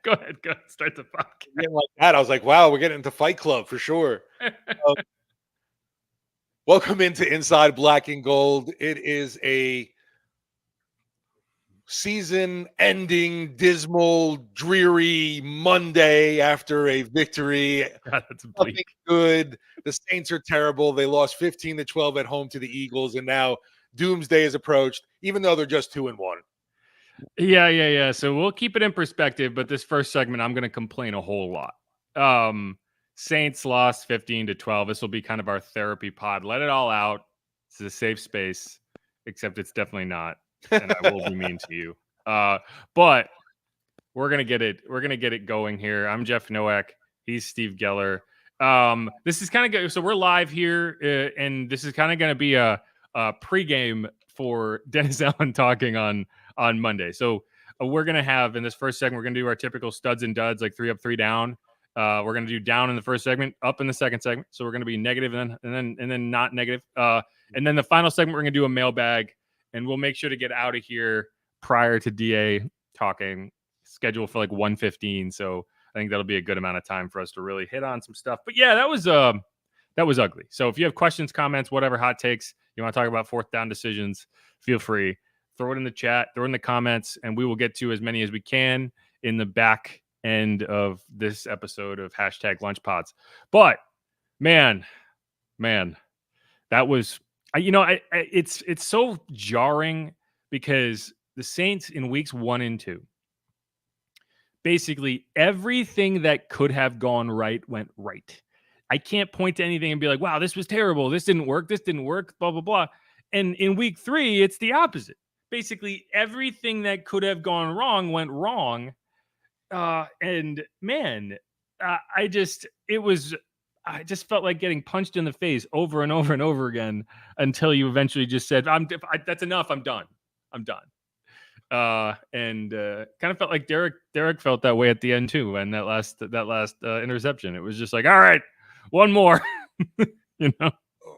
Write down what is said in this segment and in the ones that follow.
Go ahead. Start the podcast. Getting like that, I was like, wow, we're getting into Fight Club for sure. Welcome into Inside Black and Gold. It is a season-ending, dismal, dreary Monday after a victory. God, that's Nothing bleak. good. The Saints are terrible. They lost 15-12 at home to the Eagles, and now doomsday is approached, even though they're just 2-1. Yeah. So we'll keep it in perspective, but this first segment, I'm going to complain a whole lot. Saints lost 15-12. This will be kind of our therapy pod. Let it all out. It's a safe space, except it's definitely not. And I will be mean to you. But we're going to get it. We're going to get it going here. I'm Jeff Nowak. He's Steve Geller. This is kind of good. So we're live here, and this is kind of going to be a pregame for Dennis Allen talking on Monday. So we're going to have in this first segment, we're going to do our typical studs and duds, like 3 up, 3 down. We're going to do down in the first segment, up in the second segment. So we're going to be negative and then not negative. And then the final segment, we're going to do a mailbag, and we'll make sure to get out of here prior to DA talking, scheduled for like 1:15. So I think that'll be a good amount of time for us to really hit on some stuff. But yeah, that was ugly. So if you have questions, comments, whatever, hot takes, you want to talk about fourth down decisions, feel free. Throw it in the chat, throw it in the comments, and we will get to as many as we can in the back end of this episode of #LunchPods. But man, that was, it's so jarring because the Saints in weeks 1 and 2, basically everything that could have gone right went right. I can't point to anything and be like, wow, this was terrible. This didn't work, blah, blah, blah. And in week 3, it's the opposite. Basically, everything that could have gone wrong went wrong. And man, I just felt like getting punched in the face over and over and over again until you eventually just said, that's enough. I'm done. And kind of felt like Derek felt that way at the end too. And that last interception, it was just like, all right, one more,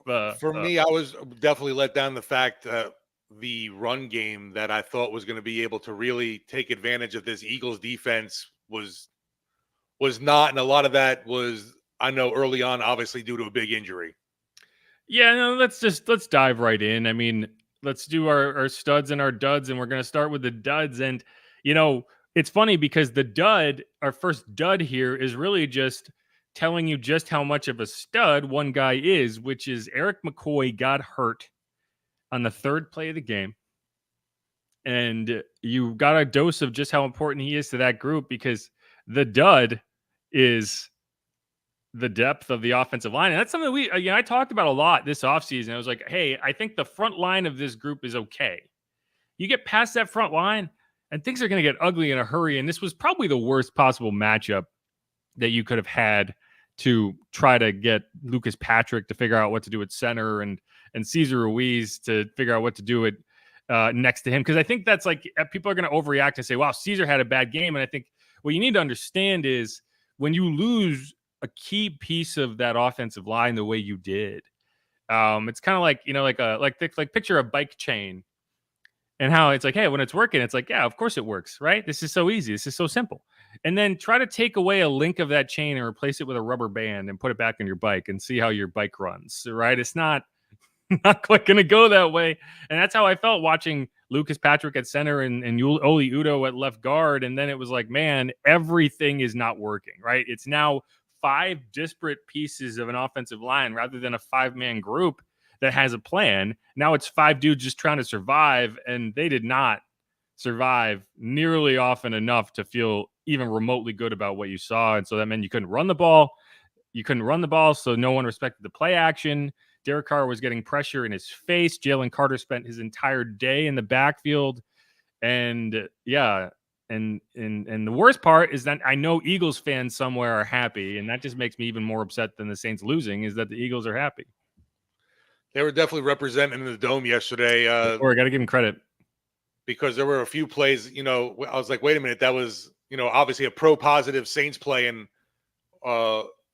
For me, I was definitely let down the fact that the run game that I thought was going to be able to really take advantage of this Eagles defense was not. And a lot of that was, I know early on, obviously due to a big injury. Yeah, no, let's dive right in. I mean, let's do our studs and our duds, and we're going to start with the duds. And, it's funny because our first dud here is really just telling you just how much of a stud one guy is, which is Erik McCoy got hurt on the 3rd play of the game. And you got a dose of just how important he is to that group, because the dud is the depth of the offensive line. And that's something I talked about a lot this offseason. I was like, hey, I think the front line of this group is okay. You get past that front line and things are going to get ugly in a hurry. And this was probably the worst possible matchup that you could have had to try to get Lucas Patrick to figure out what to do at center and Cesar Ruiz to figure out what to do at next to him. Because I think that's like, people are going to overreact and say, wow, Cesar had a bad game. And I think what you need to understand is when you lose a key piece of that offensive line the way you did, it's kind of like, like picture a bike chain and how it's like, hey, when it's working, it's like, yeah, of course it works, right? This is so easy. This is so simple. And then try to take away a link of that chain and replace it with a rubber band and put it back on your bike and see how your bike runs, right? It's not quite going to go that way. And that's how I felt watching Lucas Patrick at center and Oli Udoh at left guard. And then it was like, man, everything is not working, right? It's now 5 disparate pieces of an offensive line rather than a 5-man group that has a plan. Now it's 5 dudes just trying to survive, and they did not survive nearly often enough to feel even remotely good about what you saw. And so that meant you couldn't run the ball. So no one respected the play action. Derek Carr was getting pressure in his face. Jalen Carter spent his entire day in the backfield. And yeah, and the worst part is that I know Eagles fans somewhere are happy, and that just makes me even more upset than the Saints losing, is that the Eagles are happy. They were definitely represented in the Dome yesterday. Or I got to give them credit. Because there were a few plays, I was like, wait a minute, that was, obviously a pro-positive Saints play, and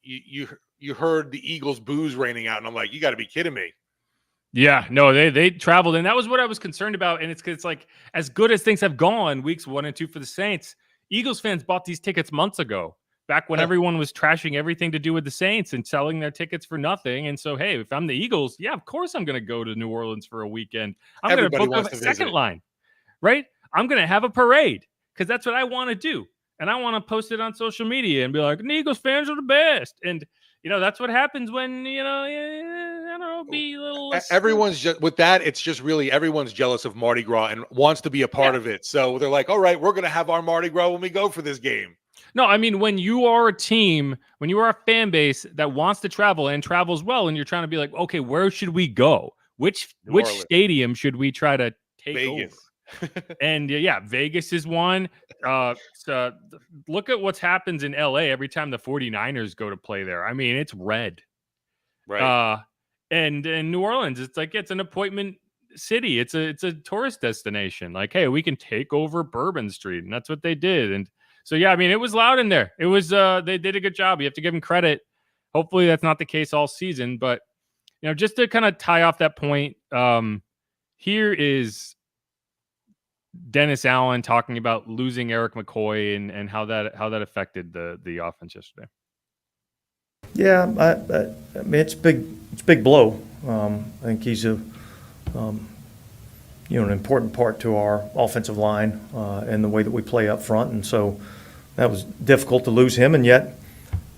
you heard the Eagles boos raining out, and I'm like, you got to be kidding me. Yeah, no, they traveled, and that was what I was concerned about. And it's like, as good as things have gone, weeks 1 and 2 for the Saints, Eagles fans bought these tickets months ago, back when everyone was trashing everything to do with the Saints and selling their tickets for nothing. And so, hey, if I'm the Eagles, yeah, of course I'm going to go to New Orleans for a weekend. I'm going to Everybody book wants a to second visit. line, right? I'm going to have a parade because that's what I want to do. And I want to post it on social media and be like, Eagles fans are the best. And, that's what happens when, I don't know, be a little. Everyone's just with that. It's just really everyone's jealous of Mardi Gras and wants to be a part of it. So they're like, all right, we're going to have our Mardi Gras when we go for this game. No, I mean, when you are a team, when you are a fan base that wants to travel and travels well, and you're trying to be like, okay, where should we go? Which stadium should we try to take Vegas. over? And Vegas is one. So look at what's happens in LA every time the 49ers go to play there. I mean, it's red. Right. And in New Orleans, it's like it's an appointment city. It's a tourist destination. Like, hey, we can take over Bourbon Street, and that's what they did. And so I mean, it was loud in there. It was they did a good job. You have to give them credit. Hopefully, that's not the case all season. But just to kind of tie off that point, here is Dennis Allen talking about losing Erik McCoy and how that affected the offense yesterday. Yeah, I mean it's a big blow. I think he's an important part to our offensive line and the way that we play up front, and so that was difficult to lose him. And yet,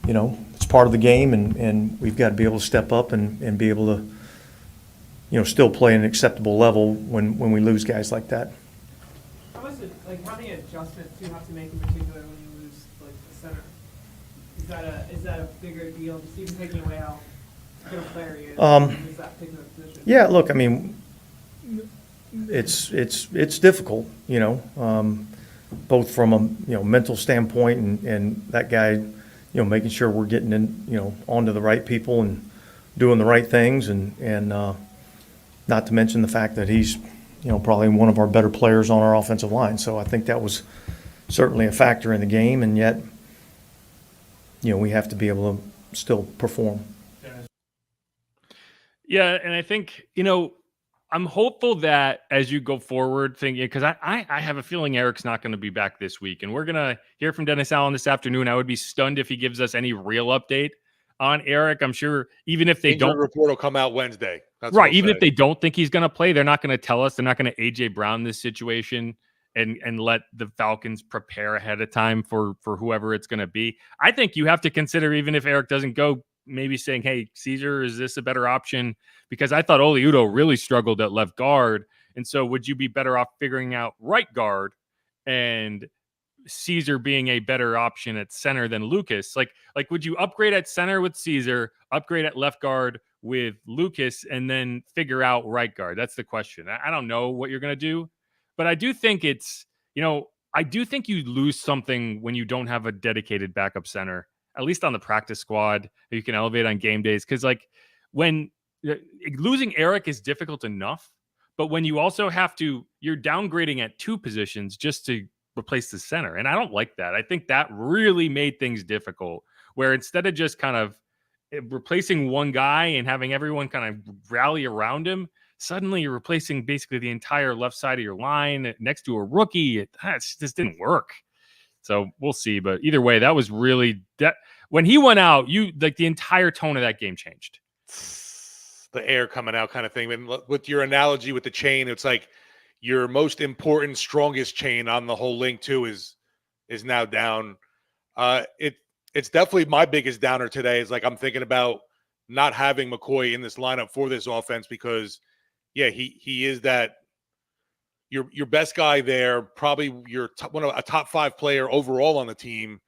it's part of the game, and we've got to be able to step up and be able to, still play at an acceptable level when we lose guys like that. How many adjustments do you have to make in particular when you lose the center? Is that a bigger deal? Just even taking away how good a player he is that particular position? Yeah, look, I mean, it's difficult, both from a mental standpoint and that guy, making sure we're getting in, onto the right people and doing the right things, and not to mention the fact that he's probably one of our better players on our offensive line. So I think that was certainly a factor in the game, and yet, we have to be able to still perform. Yeah, and I think, I'm hopeful that as you go forward, thinking, because I have a feeling Erik's not going to be back this week, and we're going to hear from Dennis Allen this afternoon. I would be stunned if he gives us any real update on Erik. I'm sure even if they don't, report will come out Wednesday. That's right. Even if they don't think he's going to play, they're not going to tell us. They're not going to AJ Brown this situation and let the Falcons prepare ahead of time for whoever it's going to be. I think you have to consider, even if Erik doesn't go, maybe saying, hey, Caesar, is this a better option? Because I thought Ole Udoh really struggled at left guard. And so would you be better off figuring out right guard and Caesar being a better option at center than Lucas? Like would you upgrade at center with Caesar, upgrade at left guard with Lucas, and then figure out right guard? That's the question. I don't know what you're going to do, but I do think it's, I do think you lose something when you don't have a dedicated backup center, at least on the practice squad, you can elevate on game days. Because when losing Erik is difficult enough, but when you also you're downgrading at two positions just to replace the center. And I don't like that. I think that really made things difficult, where instead of just kind of replacing one guy and having everyone kind of rally around him, suddenly you're replacing basically the entire left side of your line next to a rookie. It just didn't work. So we'll see. But either way, that was really when he went out, the entire tone of that game changed. The air coming out kind of thing. And with your analogy with the chain, it's like your most important, strongest chain on the whole link too is now down. It's definitely my biggest downer today. Is I'm thinking about not having McCoy in this lineup for this offense, because he is that your best guy there, probably your a top 5 player overall on the team,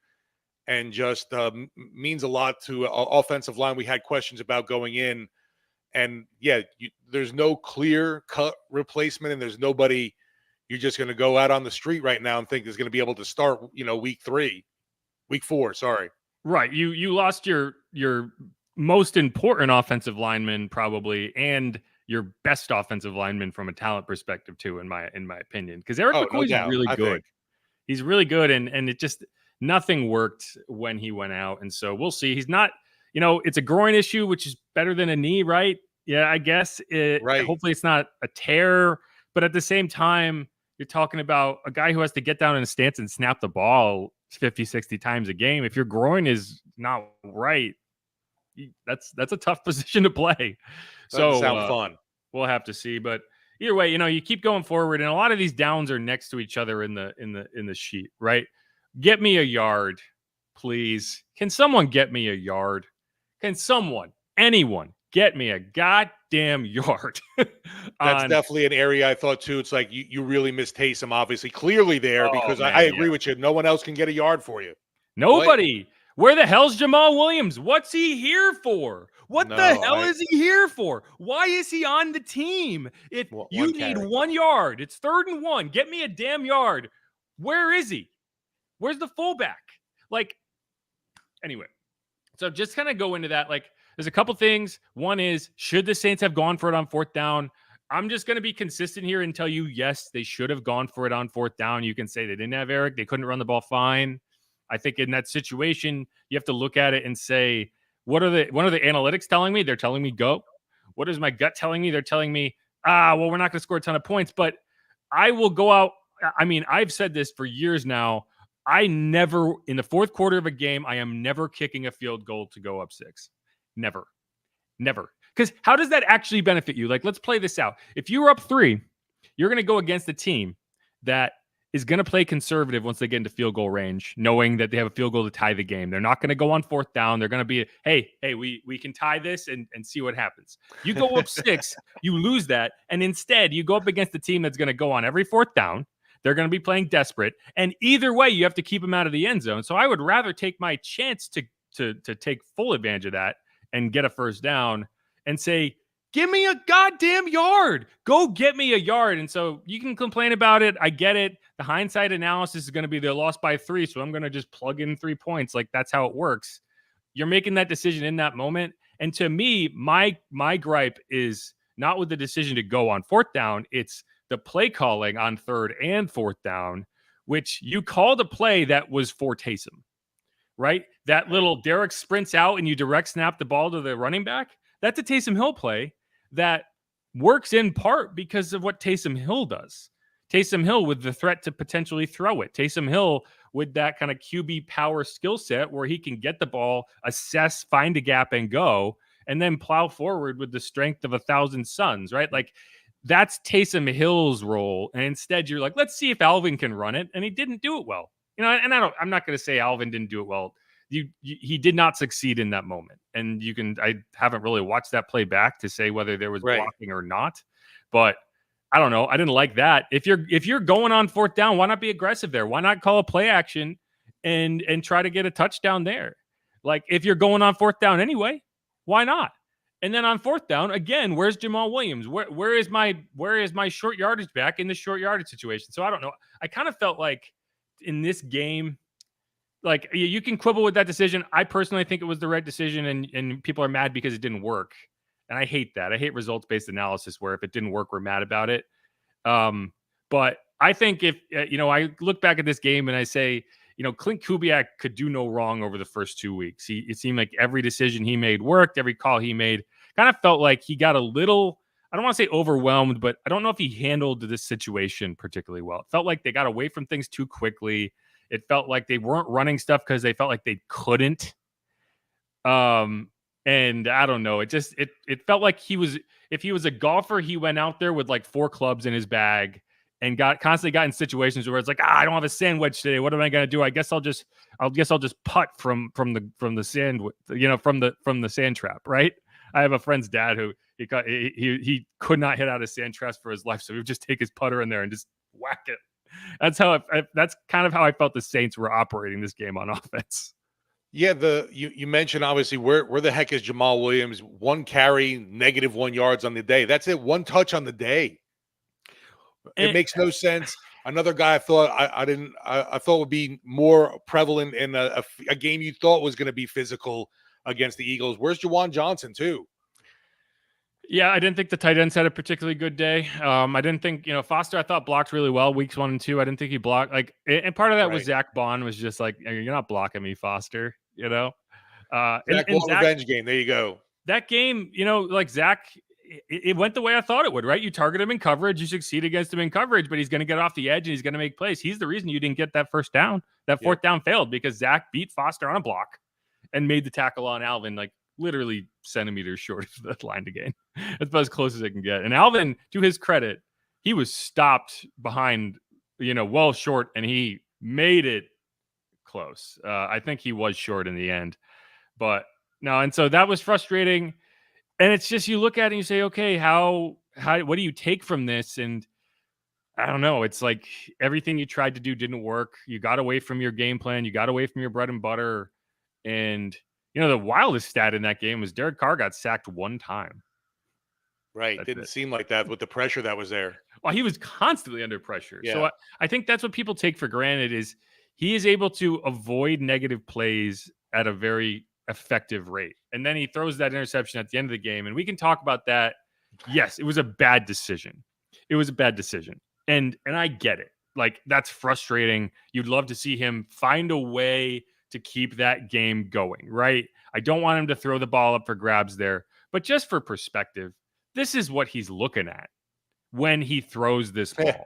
and just means a lot to an offensive line we had questions about going in. And there's no clear cut replacement, and there's nobody you're just going to go out on the street right now and think is going to be able to start, week 4, sorry. Right. You lost your most important offensive lineman probably, and your best offensive lineman from a talent perspective too, in my opinion. Because Erik McCoy's really good. He's really good, and it just nothing worked when he went out. And so we'll see. He's not, it's a groin issue, which is better than a knee, right? Yeah, I guess. Right. Hopefully it's not a tear, but at the same time, You're talking about a guy who has to get down in a stance and snap the ball 50, 60 times a game. If your groin is not right, that's a tough position to play. Doesn't So sound fun. we'll have to see. But either way, you keep going forward, and a lot of these downs are next to each other in the sheet, right? Get me a yard, please. Can someone get me a yard? Can anyone get me a goddamn yard? That's definitely an area I thought too. It's like you really miss Taysom, obviously, clearly there, because man, I agree with you. No one else can get a yard for you. Nobody. Where the hell's Jamal Williams? What's he here for? What the hell is he here for? Why is he on the team? If you need 1 yard, it's 3rd and 1. Get me a damn yard. Where is he? Where's the fullback? Like, anyway. So just kind of go into that. Like, there's a couple things. One is, should the Saints have gone for it on 4th down? I'm just going to be consistent here and tell you, yes, they should have gone for it on 4th down. You can say they didn't have Eric. They couldn't run the ball fine. I think in that situation, you have to look at it and say, what are the analytics telling me? They're telling me go. What is my gut telling me? They're telling me, well, we're not going to score a ton of points, but I will go out. I mean, I've said this for years now. I never, in the 4th quarter of a game, I am never kicking a field goal to go up 6. Never. Because how does that actually benefit you? Like, let's play this out. If you were up 3, you're going to go against a team that is going to play conservative once they get into field goal range, knowing that they have a field goal to tie the game. They're not going to go on 4th down. They're going to be, hey, we can tie this and see what happens. You go up 6, you lose that, and instead you go up against the team that's going to go on every 4th down. They're going to be playing desperate, and either way, you have to keep them out of the end zone. So I would rather take my chance to take full advantage of that and get a 1st down and say, give me a goddamn yard. Go get me a yard. And so you can complain about it. I get it. The hindsight analysis is going to be they lost by 3, so I'm going to just plug in 3 points. Like, that's how it works. You're making that decision in that moment. And to me, my gripe is not with the decision to go on 4th down. It's the play calling on 3rd and 4th down, which you called a play that was for Taysom, right? That little Derek sprints out and you direct snap the ball to the running back. That's a Taysom Hill play that works in part because of what Taysom Hill does. Taysom Hill with the threat to potentially throw it. Taysom Hill with that kind of QB power skill set where he can get the ball, assess, find a gap, and go, and then plow forward with the strength of 1,000 suns, right? Like, that's Taysom Hill's role. And instead you're like, let's see if Alvin can run it. And he didn't do it well. And I'm not going to say Alvin didn't do it well. He did not succeed in that moment. And I haven't really watched that play back to say whether there was blocking or not, but I don't know. I didn't like that. If you're going on 4th down, why not be aggressive there? Why not call a play action and try to get a touchdown there? Like, if you're going on 4th down anyway, why not? And then on 4th down, again, where's Jamal Williams? Where is my short yardage back in the short yardage situation? So I don't know. I kind of felt like in this game, like, you can quibble with that decision. I personally think it was the right decision, and people are mad because it didn't work. And I hate that. I hate results-based analysis where if it didn't work, we're mad about it. But I think if, I look back at this game and I say, Clint Kubiak could do no wrong over the first 2 weeks. It seemed like every decision he made worked. Every call he made kind of felt like he got a little, I don't want to say overwhelmed, but I don't know if he handled this situation particularly well. It felt like they got away from things too quickly. It felt like they weren't running stuff because they felt like they couldn't. And I don't know. It felt like if he was a golfer, he went out there with like 4 clubs in his bag and constantly got in situations where it's like, I don't have a sand wedge today. What am I going to do? I guess I'll just putt from the sand, from the sand trap. Right. I have a friend's dad who he could not hit out a sand trap for his life. So he would just take his putter in there and just whack it. That's kind of how I felt the Saints were operating this game on offense. Yeah, you mentioned obviously where the heck is Jamal Williams? 1 carry, -1 yards on the day. That's it. 1 touch on the day. It makes no sense. Another guy I thought I thought would be more prevalent in a game you thought was going to be physical against the Eagles. Where's Juwan Johnson too? Yeah, I didn't think the tight ends had a particularly good day. I didn't think, Foster, I thought blocked really well weeks 1 and 2. I didn't think he blocked. And part of that was Zach Bond was just like, you're not blocking me, Foster, Zach Bond revenge game. There you go. That game, Zach, it went the way I thought it would, right? You target him in coverage, you succeed against him in coverage, but he's going to get off the edge and he's going to make plays. He's the reason you didn't get that first down. That fourth down failed because Zach beat Foster on a block and made the tackle on Alvin like literally centimeters short of the line to gain. That's about as close as it can get. And Alvin, to his credit, he was stopped behind, well short, and he made it close. I think he was short in the end, but no. And so that was frustrating. And it's just, you look at it and you say, okay, what do you take from this? And I don't know. It's like everything you tried to do didn't work. You got away from your game plan. You got away from your bread and butter. And, the wildest stat in that game was Derek Carr got sacked one time. Right. Didn't seem like that with the pressure that was there. Well, he was constantly under pressure. Yeah. So I think that's what people take for granted is he is able to avoid negative plays at a very effective rate. And then he throws that interception at the end of the game. And we can talk about that. Yes, it was a bad decision. And I get it. Like, that's frustrating. You'd love to see him find a way to keep that game going, right? I don't want him to throw the ball up for grabs there. But just for perspective, this is what he's looking at when he throws this ball.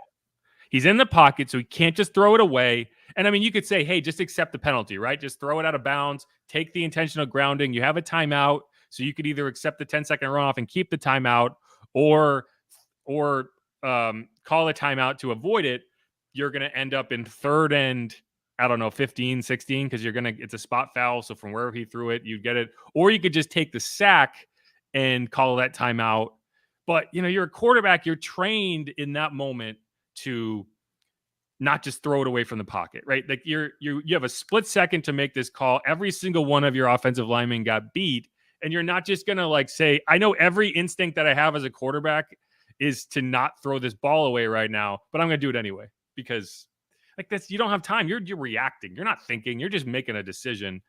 He's in the pocket, so he can't just throw it away. And I mean, you could say, hey, just accept the penalty, right? Just throw it out of bounds, take the intentional grounding. You have a timeout, so you could either accept the 10-second runoff and keep the timeout or call a timeout to avoid it. You're going to end up in third and, 15, 16, because it's a spot foul. So from wherever he threw it, you get it. Or you could just take the sack and call that timeout. But, you're a quarterback. You're trained in that moment to not just throw it away from the pocket, right? Like you have a split second to make this call. Every single one of your offensive linemen got beat. And you're not just going to say, I know every instinct that I have as a quarterback is to not throw this ball away right now, but I'm going to do it anyway because you don't have time. You're reacting. You're not thinking. You're just making a decision.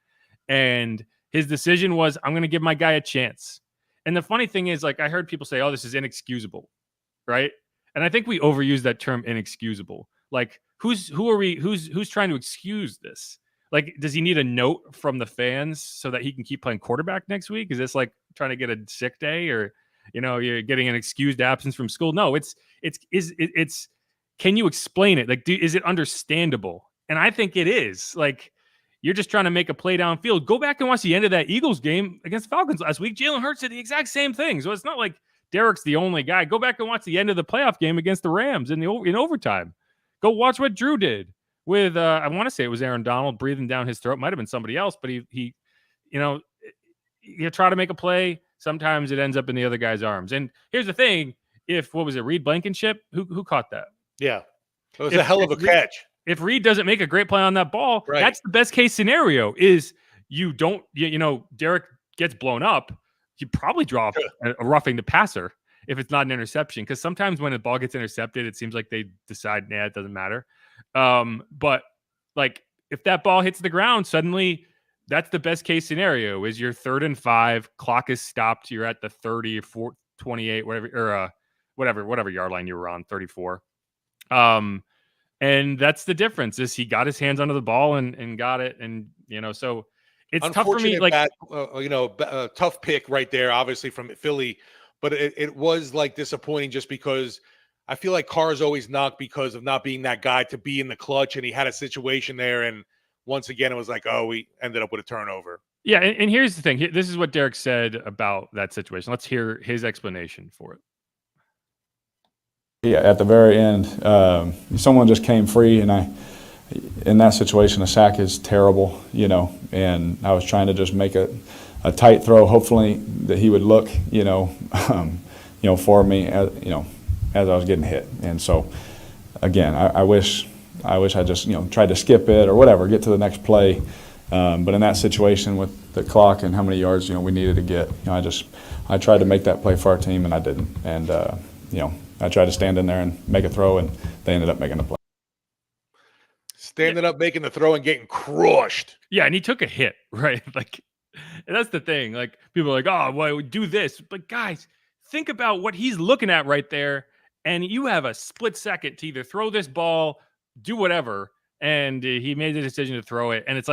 And his decision was, I'm going to give my guy a chance. And the funny thing is, I heard people say, oh, this is inexcusable, right? And I think we overuse that term inexcusable. Who's trying to excuse this? Does he need a note from the fans so that he can keep playing quarterback next week? Is this trying to get a sick day or, you're getting an excused absence from school? No, it's can you explain it? Is it understandable? And I think it is. You're just trying to make a play downfield. Go back and watch the end of that Eagles game against the Falcons last week. Jalen Hurts did the exact same thing. So it's not like Derek's the only guy. Go back and watch the end of the playoff game against the Rams in overtime. Go watch what Drew did with, I want to say it was Aaron Donald breathing down his throat. Might have been somebody else, but he you try to make a play. Sometimes it ends up in the other guy's arms. And here's the thing. Reed Blankenship? Who caught that? Yeah. It was a hell of a catch. If Reed doesn't make a great play on that ball, right, that's the best case scenario is Derek gets blown up. You probably draw a roughing the passer if it's not an interception. Because sometimes when a ball gets intercepted, it seems like they decide, it doesn't matter. But if that ball hits the ground, suddenly that's the best case scenario is you're 3rd and 5, clock is stopped. You're at the 30 or 28, whatever yard line you were on, 34. And that's the difference is he got his hands under the ball and got it. And, so it's tough for me. Tough pick right there, obviously from Philly, but it was disappointing just because I feel like Carr's always knocked because of not being that guy to be in the clutch. And he had a situation there. And once again, it was we ended up with a turnover. Yeah. And here's the thing. This is what Derek said about that situation. Let's hear his explanation for it. Yeah, at the very end, someone just came free, and in that situation, a sack is terrible, and I was trying to just make a tight throw, hopefully that he would look, for me, as I was getting hit. And so, again, I wish I just, tried to skip it or whatever, get to the next play. But in that situation with the clock and how many yards, we needed to get, I tried to make that play for our team, and I didn't. And, I tried to stand in there and make a throw, and they ended up making a play. Standing up, making the throw, and getting crushed. Yeah, and he took a hit, right? And that's the thing. People are oh, well, do this. But guys, think about what he's looking at right there, and you have a split second to either throw this ball, do whatever, and he made the decision to throw it. And it's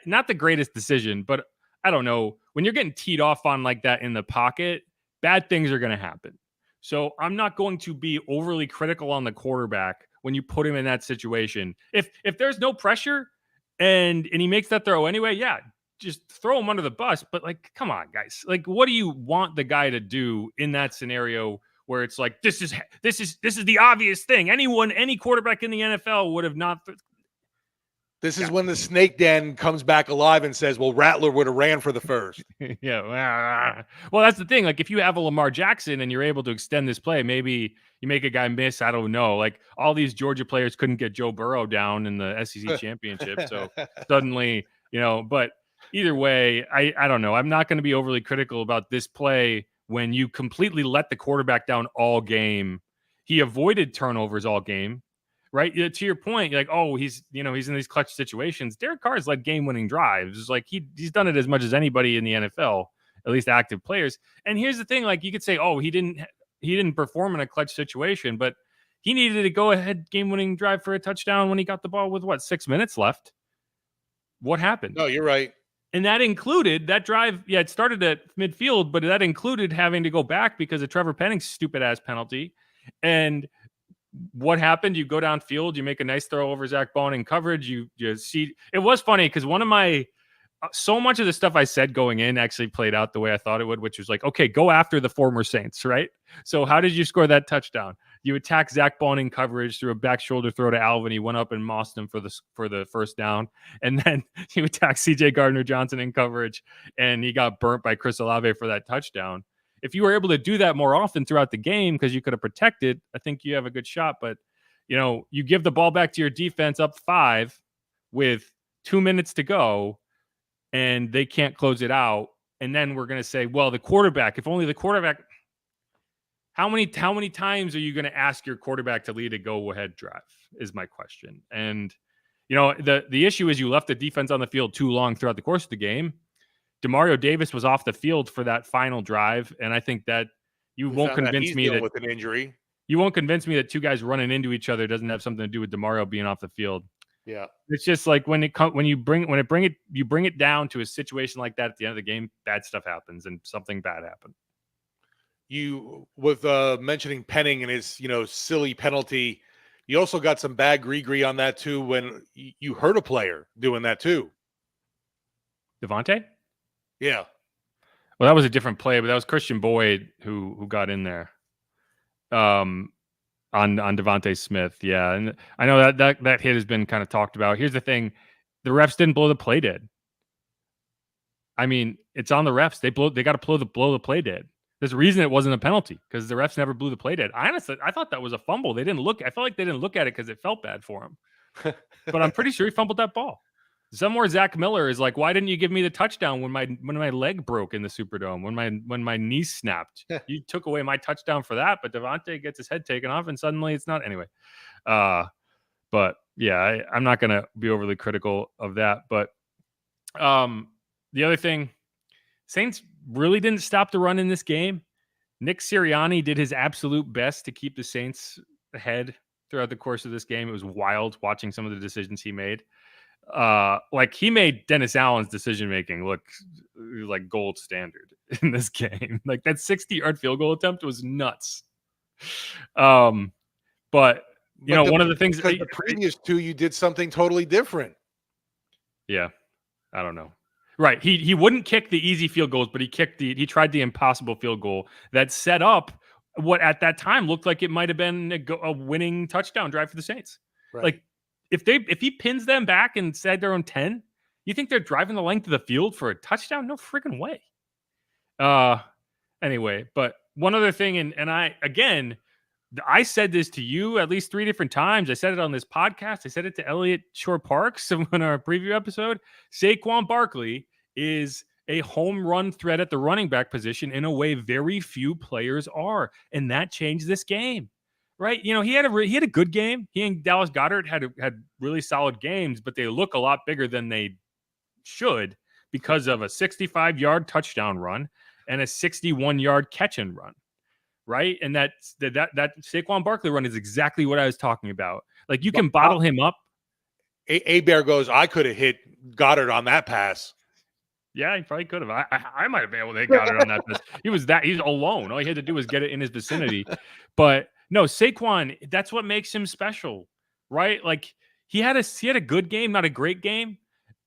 not the greatest decision, but I don't know. When you're getting teed off on like that in the pocket, bad things are going to happen. So I'm not going to be overly critical on the quarterback when you put him in that situation. If there's no pressure and he makes that throw anyway, yeah, just throw him under the bus. But like, come on, guys. Like, what do you want the guy to do in that scenario where it's like this is the obvious thing? Any quarterback in the NFL would have not. This is when the snake den comes back alive and says, well, Rattler would have ran for the first. Yeah. Well, that's the thing. Like, if you have a Lamar Jackson and you're able to extend this play, maybe you make a guy miss. I don't know. Like, all these Georgia players couldn't get Joe Burrow down in the SEC championship. So suddenly, but either way, I don't know. I'm not going to be overly critical about this play when you completely let the quarterback down all game. He avoided turnovers all game. Right. To your point, like, oh, he's in these clutch situations. Derek Carr's led game-winning drives. It's like he's done it as much as anybody in the NFL, at least active players. And here's the thing, like, you could say, oh, he didn't perform in a clutch situation, but he needed to go ahead game-winning drive for a touchdown when he got the ball with 6 minutes left. What happened? No, you're right. And that included that drive. Yeah, it started at midfield, but that included having to go back because of Trevor Penning's stupid ass penalty. And what happened? You go downfield, you make a nice throw over Zach Bone in coverage. You see, it was funny because one of my so much of the stuff I said going in actually played out the way I thought it would, which was like, okay, go after the former Saints, right? So how did you score that touchdown? You attack Zach Bone in coverage through a back shoulder throw to Alvin. He went up and mossed him for the first down, and then you attack CJ Gardner-Johnson in coverage, and he got burnt by Chris Olave for that touchdown. If you were able to do that more often throughout the game because you could have protected, I think you have a good shot. But, you give the ball back to your defense up 5 with 2 minutes to go, and they can't close it out. And then we're going to say, well, the quarterback, if only the quarterback, how many times are you going to ask your quarterback to lead a go-ahead drive is my question. And, the issue is you left the defense on the field too long throughout the course of the game. Demario Davis was off the field for that final drive, and I think that you won't convince me that with an injury. You won't convince me that two guys running into each other doesn't have something to do with Demario being off the field. Yeah, it's just like when you bring it down to a situation like that at the end of the game, bad stuff happens, and something bad happened. You with mentioning Penning and his silly penalty, you also got some bad gree on that too when you hurt a player doing that too. Devontae? Yeah. Well, that was a different play, but that was Christian Boyd who got in there. On Devontae Smith. Yeah. And I know that hit has been kind of talked about. Here's the thing. The refs didn't blow the play dead. I mean, it's on the refs. They got to blow the play dead. There's a reason it wasn't a penalty because the refs never blew the play dead. Honestly, I thought that was a fumble. I felt like they didn't look at it because it felt bad for him. But I'm pretty sure he fumbled that ball. Somewhere Zach Miller is like, why didn't you give me the touchdown when my leg broke in the Superdome, when my knee snapped? You took away my touchdown for that, but Devontae gets his head taken off and suddenly it's not anyway. But yeah, I'm not going to be overly critical of that. But the other thing, Saints really didn't stop the run in this game. Nick Sirianni did his absolute best to keep the Saints ahead throughout the course of this game. It was wild watching some of the decisions he made. Like he made Dennis Allen's decision-making look like gold standard in this game. Like that 60-yard field goal attempt was nuts. But one of the things the previous two, you did something totally different. Yeah. I don't know. Right. He wouldn't kick the easy field goals, but he tried the impossible field goal that set up what at that time looked like it might have been a winning touchdown drive for the Saints. Right. Like, if he pins them back inside their own 10, you think they're driving the length of the field for a touchdown? No freaking way. Anyway, but one other thing, and I said this to you at least 3 different times. I said it on this podcast. I said it to Elliot Shore Parks in our preview episode. Saquon Barkley is a home run threat at the running back position in a way very few players are, and that changed this game. Right, he had a good game. He and Dallas Goedert had really solid games, but they look a lot bigger than they should because of a 65-yard touchdown run and a 61-yard catch and run. Right, and that Saquon Barkley run is exactly what I was talking about. Like you can bottle him up. A Bear goes, I could have hit Goddard on that pass. Yeah, he probably could have. I might have been able to got it on that pass. He's alone. All he had to do was get it in his vicinity. But no, Saquon, that's what makes him special, right? Like he had a good game, not a great game.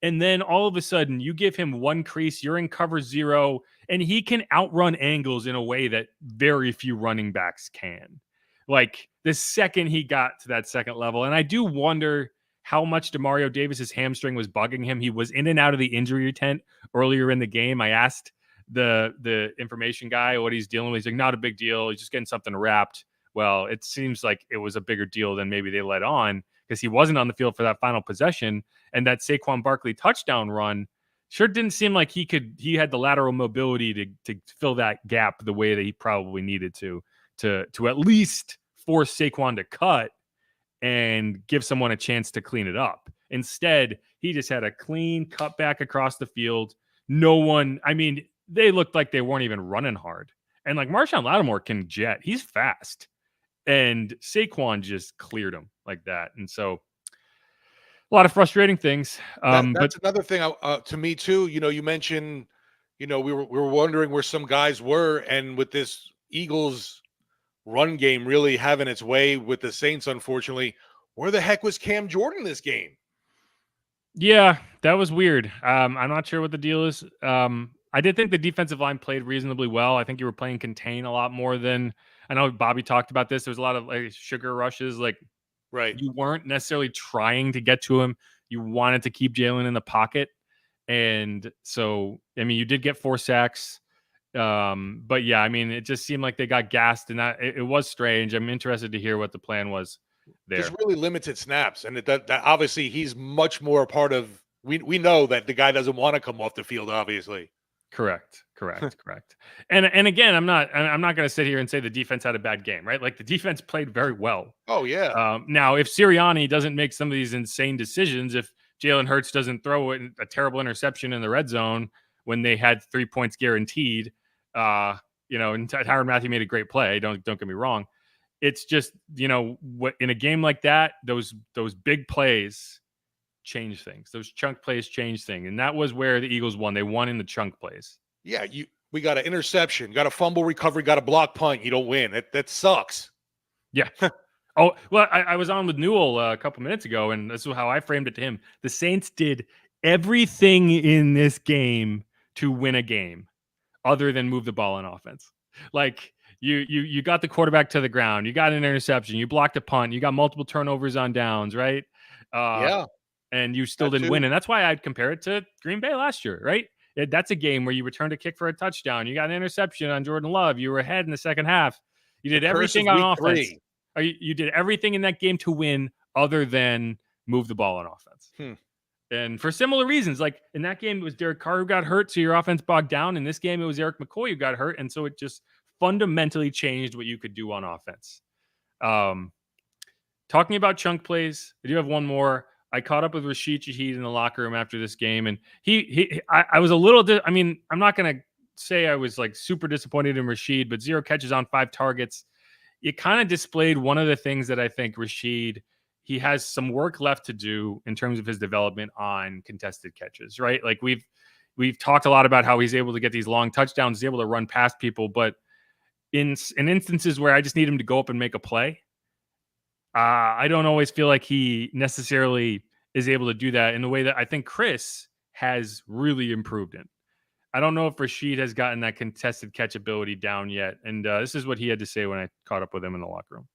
And then all of a sudden you give him one crease, you're in cover 0, and he can outrun angles in a way that very few running backs can. Like the second he got to that second level. And I do wonder how much Demario Davis's hamstring was bugging him. He was in and out of the injury tent earlier in the game. I asked the information guy what he's dealing with. He's like, not a big deal. He's just getting something wrapped. Well, it seems like it was a bigger deal than maybe they let on, because he wasn't on the field for that final possession. And that Saquon Barkley touchdown run sure didn't seem like he had the lateral mobility to fill that gap the way that he probably needed to at least force Saquon to cut and give someone a chance to clean it up. Instead, he just had a clean cut back across the field. No one, I mean, they looked like they weren't even running hard. And like Marshawn Lattimore can jet. He's fast. And Saquon just cleared him like that. And so a lot of frustrating things. That's another thing to me too. You mentioned, we were wondering where some guys were, and with this Eagles run game really having its way with the Saints, unfortunately, where the heck was Cam Jordan this game? Yeah, that was weird. I'm not sure what the deal is. I did think the defensive line played reasonably well. I think you were playing contain a lot more than, I know Bobby talked about this. There was a lot of like sugar rushes. Like, right, you weren't necessarily trying to get to him. You wanted to keep Jalen in the pocket. And so, I mean, you did get 4 sacks. But yeah, I mean, it just seemed like they got gassed, and that it was strange. I'm interested to hear what the plan was there. Just really limited snaps, and that obviously he's much more a part of. We know that the guy doesn't want to come off the field, obviously. Correct. And again, I'm not going to sit here and say the defense had a bad game, right? Like the defense played very well. Oh yeah. Now, if Sirianni doesn't make some of these insane decisions, if Jalen Hurts doesn't throw a terrible interception in the red zone when they had 3 points guaranteed, and Tyrann Mathieu made a great play. Don't get me wrong. It's just, what in a game like that, those big plays change things. Those chunk plays change things. And that was where the Eagles won. They won in the chunk plays. Yeah, we got an interception, got a fumble recovery, got a block punt. You don't win. That sucks. Yeah. Oh, well, I was on with Newell a couple minutes ago, and this is how I framed it to him. The Saints did everything in this game to win a game other than move the ball on offense. Like you got the quarterback to the ground, you got an interception, you blocked a punt, you got multiple turnovers on downs, right? Yeah. And you still didn't win. And that's why I'd compare it to Green Bay last year, right? That's a game where you returned a kick for a touchdown. You got an interception on Jordan Love. You were ahead in the second half. You did everything on offense. You did everything in that game to win other than move the ball on offense. And for similar reasons, like in that game, it was Derek Carr who got hurt, so your offense bogged down. In this game, it was Erik McCoy who got hurt, and so it just fundamentally changed what you could do on offense. Talking about chunk plays, I do have one more. I caught up with Rashid Shaheed in the locker room after this game, and I was a little. I'm not going to say I was like super disappointed in Rashid, but 0 catches on 5 targets. It kind of displayed one of the things that I think Rashid, he has some work left to do in terms of his development on contested catches, right? Like we've talked a lot about how he's able to get these long touchdowns, he's able to run past people, but in instances where I just need him to go up and make a play, I don't always feel like he necessarily is able to do that in the way that I think Chris has really improved in. I don't know if Rashid has gotten that contested catch ability down yet. And this is what he had to say when I caught up with him in the locker room.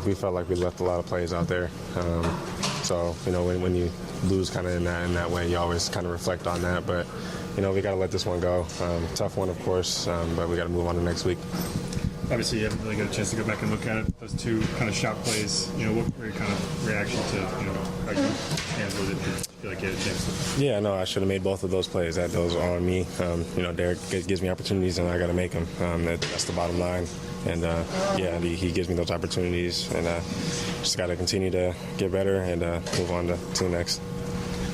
We felt like we left a lot of plays out there. So, when you lose kind of in that way, you always kind of reflect on that. But, we got to let this one go. Tough one, of course, but we got to move on to next week. Obviously, you haven't really got a chance to go back and look at it. Those 2 kind of shot plays, what were your kind of reaction to, how you handled it? Did you feel like you had a chance to? Yeah, no, I should have made both of those plays. Those are on me. Derek gives me opportunities, and I got to make them. That's the bottom line. And, he gives me those opportunities, and just got to continue to get better and move on to the next.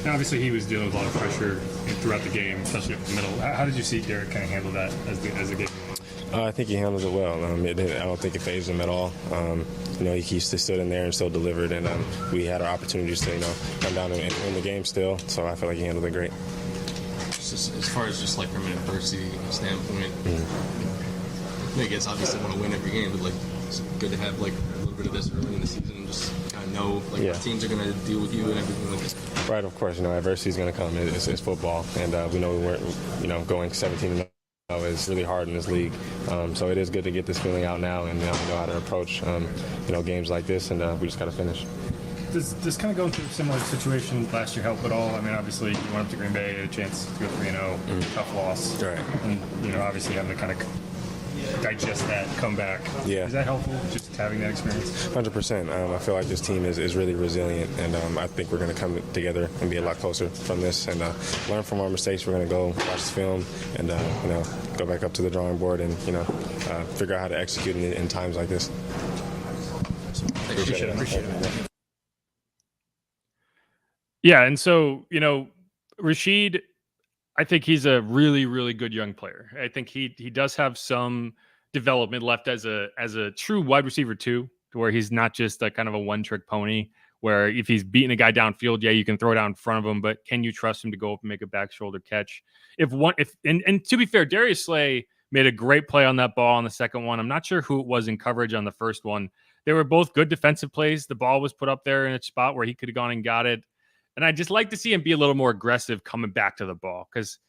Now, obviously, he was dealing with a lot of pressure throughout the game, especially up the middle. How did you see Derek kind of handle that as the game went on? I think he handles it well. I don't think it fazed him at all. He stood in there and still delivered, and we had our opportunities to, come down and win the game still. So I feel like he handled it great. Just as far as just like from an adversity standpoint, I guess obviously want to win every game, but like it's good to have like a little bit of this early in the season and just kind of know like what teams are going to deal with you and everything like this. Right, of course. Adversity is going to come. It's football, and we know we weren't, going 17-0 is really hard in this league. So it is good to get this feeling out now, and now we know how to approach, games like this, and we just got to finish. Does kind of going through a similar situation last year help at all? I mean, obviously you went up to Green Bay, had a chance to go 3-0, tough loss, Right? And obviously having to kind of digest that comeback. Yeah. Is that helpful, just having that experience? 100%. I feel like this team is really resilient, and I think we're going to come together and be a lot closer from this and learn from our mistakes. We're going to go watch this film and, go back up to the drawing board and, figure out how to execute in times like this. Appreciate it. Yeah, and so, Rashid, I think he's a really, really good young player. I think he does have some development left as a true wide receiver too, to where he's not just a kind of a one-trick pony, where if he's beating a guy downfield, yeah, you can throw it out in front of him, but can you trust him to go up and make a back shoulder catch? And to be fair, Darius Slay made a great play on that ball on the second one. I'm not sure who it was in coverage on the first one. They were both good defensive plays. The ball was put up there in a spot where he could have gone and got it. And I just like to see him be a little more aggressive coming back to the ball, because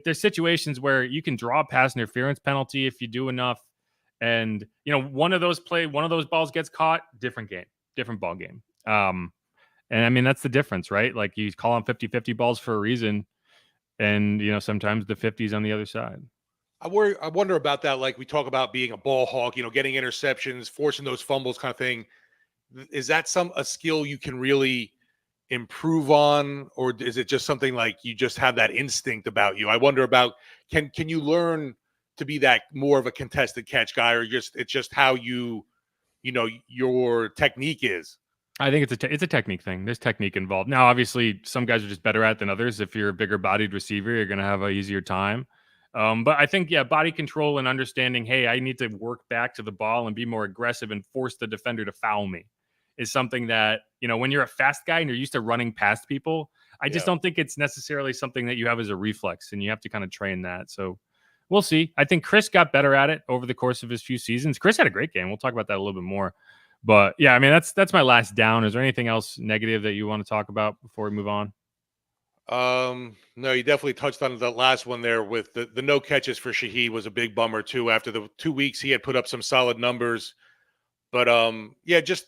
there's situations where you can draw a pass interference penalty if you do enough. And, one of those balls gets caught, different game, different ball game. And I mean, that's the difference, right? Like you call them 50-50 balls for a reason. And, sometimes the 50's on the other side. I wonder about that. Like we talk about being a ball hawk, getting interceptions, forcing those fumbles kind of thing. Is that a skill you can really improve on, or is it just something like you just have that instinct about you? I wonder about, can you learn to be that more of a contested catch guy, or it's just how your technique is? I think it's a technique thing. There's technique involved. Now, obviously, some guys are just better at it than others. If you're a bigger bodied receiver, you're going to have an easier time. But I think, body control and understanding, hey, I need to work back to the ball and be more aggressive and force the defender to foul me, is something that, when you're a fast guy and you're used to running past people, I just don't think it's necessarily something that you have as a reflex, and you have to kind of train that. So we'll see. I think Chris got better at it over the course of his few seasons. Chris had a great game. We'll talk about that a little bit more. But yeah, I mean, that's my last down. Is there anything else negative that you want to talk about before we move on? No, you definitely touched on the last one there with the no catches for Shaheed was a big bummer too. After the 2 weeks, he had put up some solid numbers, but just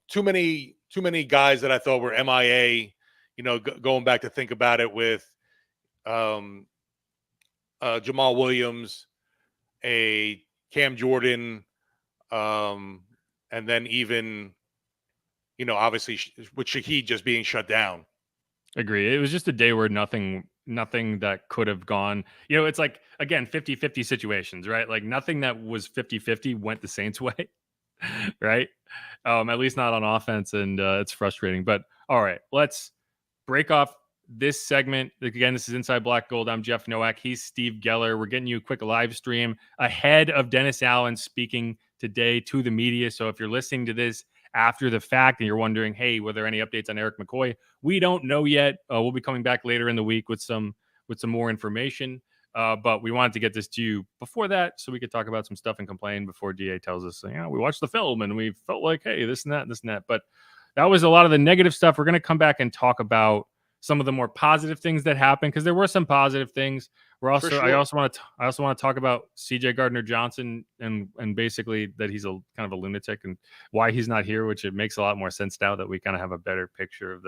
too many guys that I thought were MIA. Going back to think about it with Jamal Williams, a Cam Jordan, and then even obviously with Shaheed just being shut down. Agree. It was just a day where nothing that could have gone, it's like, again, 50-50 situations, right? Like nothing that was 50-50 went the Saints' way, right? At least not on offense, and it's frustrating. But all right, let's break off this segment. Again, this is Inside Black Gold. I'm Jeff Nowak. He's Steve Geller. We're getting you a quick live stream ahead of Dennis Allen speaking today to the media. So if you're listening to this after the fact and you're wondering, hey, were there any updates on Erik McCoy? We don't know yet. We'll be coming back later in the week with some more information. But we wanted to get this to you before that so we could talk about some stuff and complain before DA tells us, we watched the film and we felt like, hey, this and that and this and that. But that was a lot of the negative stuff. We're going to come back and talk about some of the more positive things that happened, because there were some positive things. I also want to talk about CJ Gardner-Johnson and basically that he's a kind of a lunatic and why he's not here, which it makes a lot more sense now that we kind of have a better picture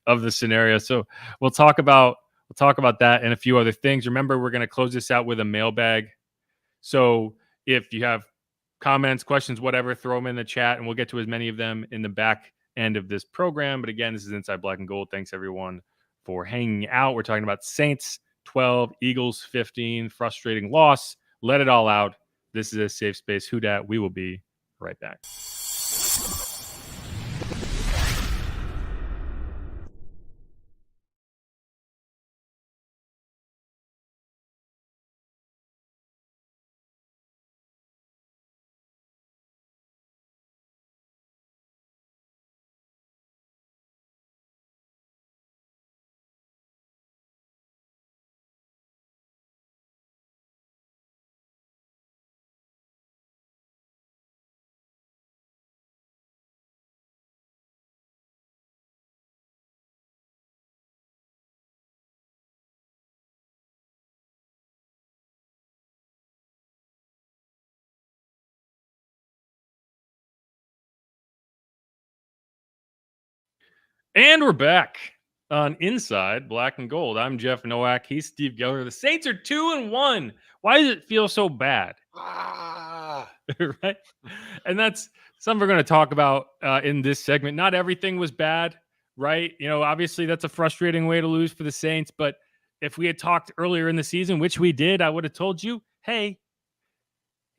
of the scenario. So we'll talk about that and a few other things. Remember, we're going to close this out with a mailbag. So if you have comments, questions, whatever, throw them in the chat and we'll get to as many of them in the back end of this program. But again, this is Inside Black and Gold. Thanks everyone for hanging out. We're talking about Saints 12, Eagles 15, frustrating loss. Let it all out. This is a safe space. Who dat? We will be right back. And we're back on Inside Black and Gold. I'm Jeff Nowak. He's Steve Geller. The Saints are 2-1. Why does it feel so bad? Right? And that's something we're going to talk about in this segment. Not everything was bad, right? You know, obviously that's a frustrating way to lose for the Saints. But if we had talked earlier in the season, which we did, I would have told you, hey,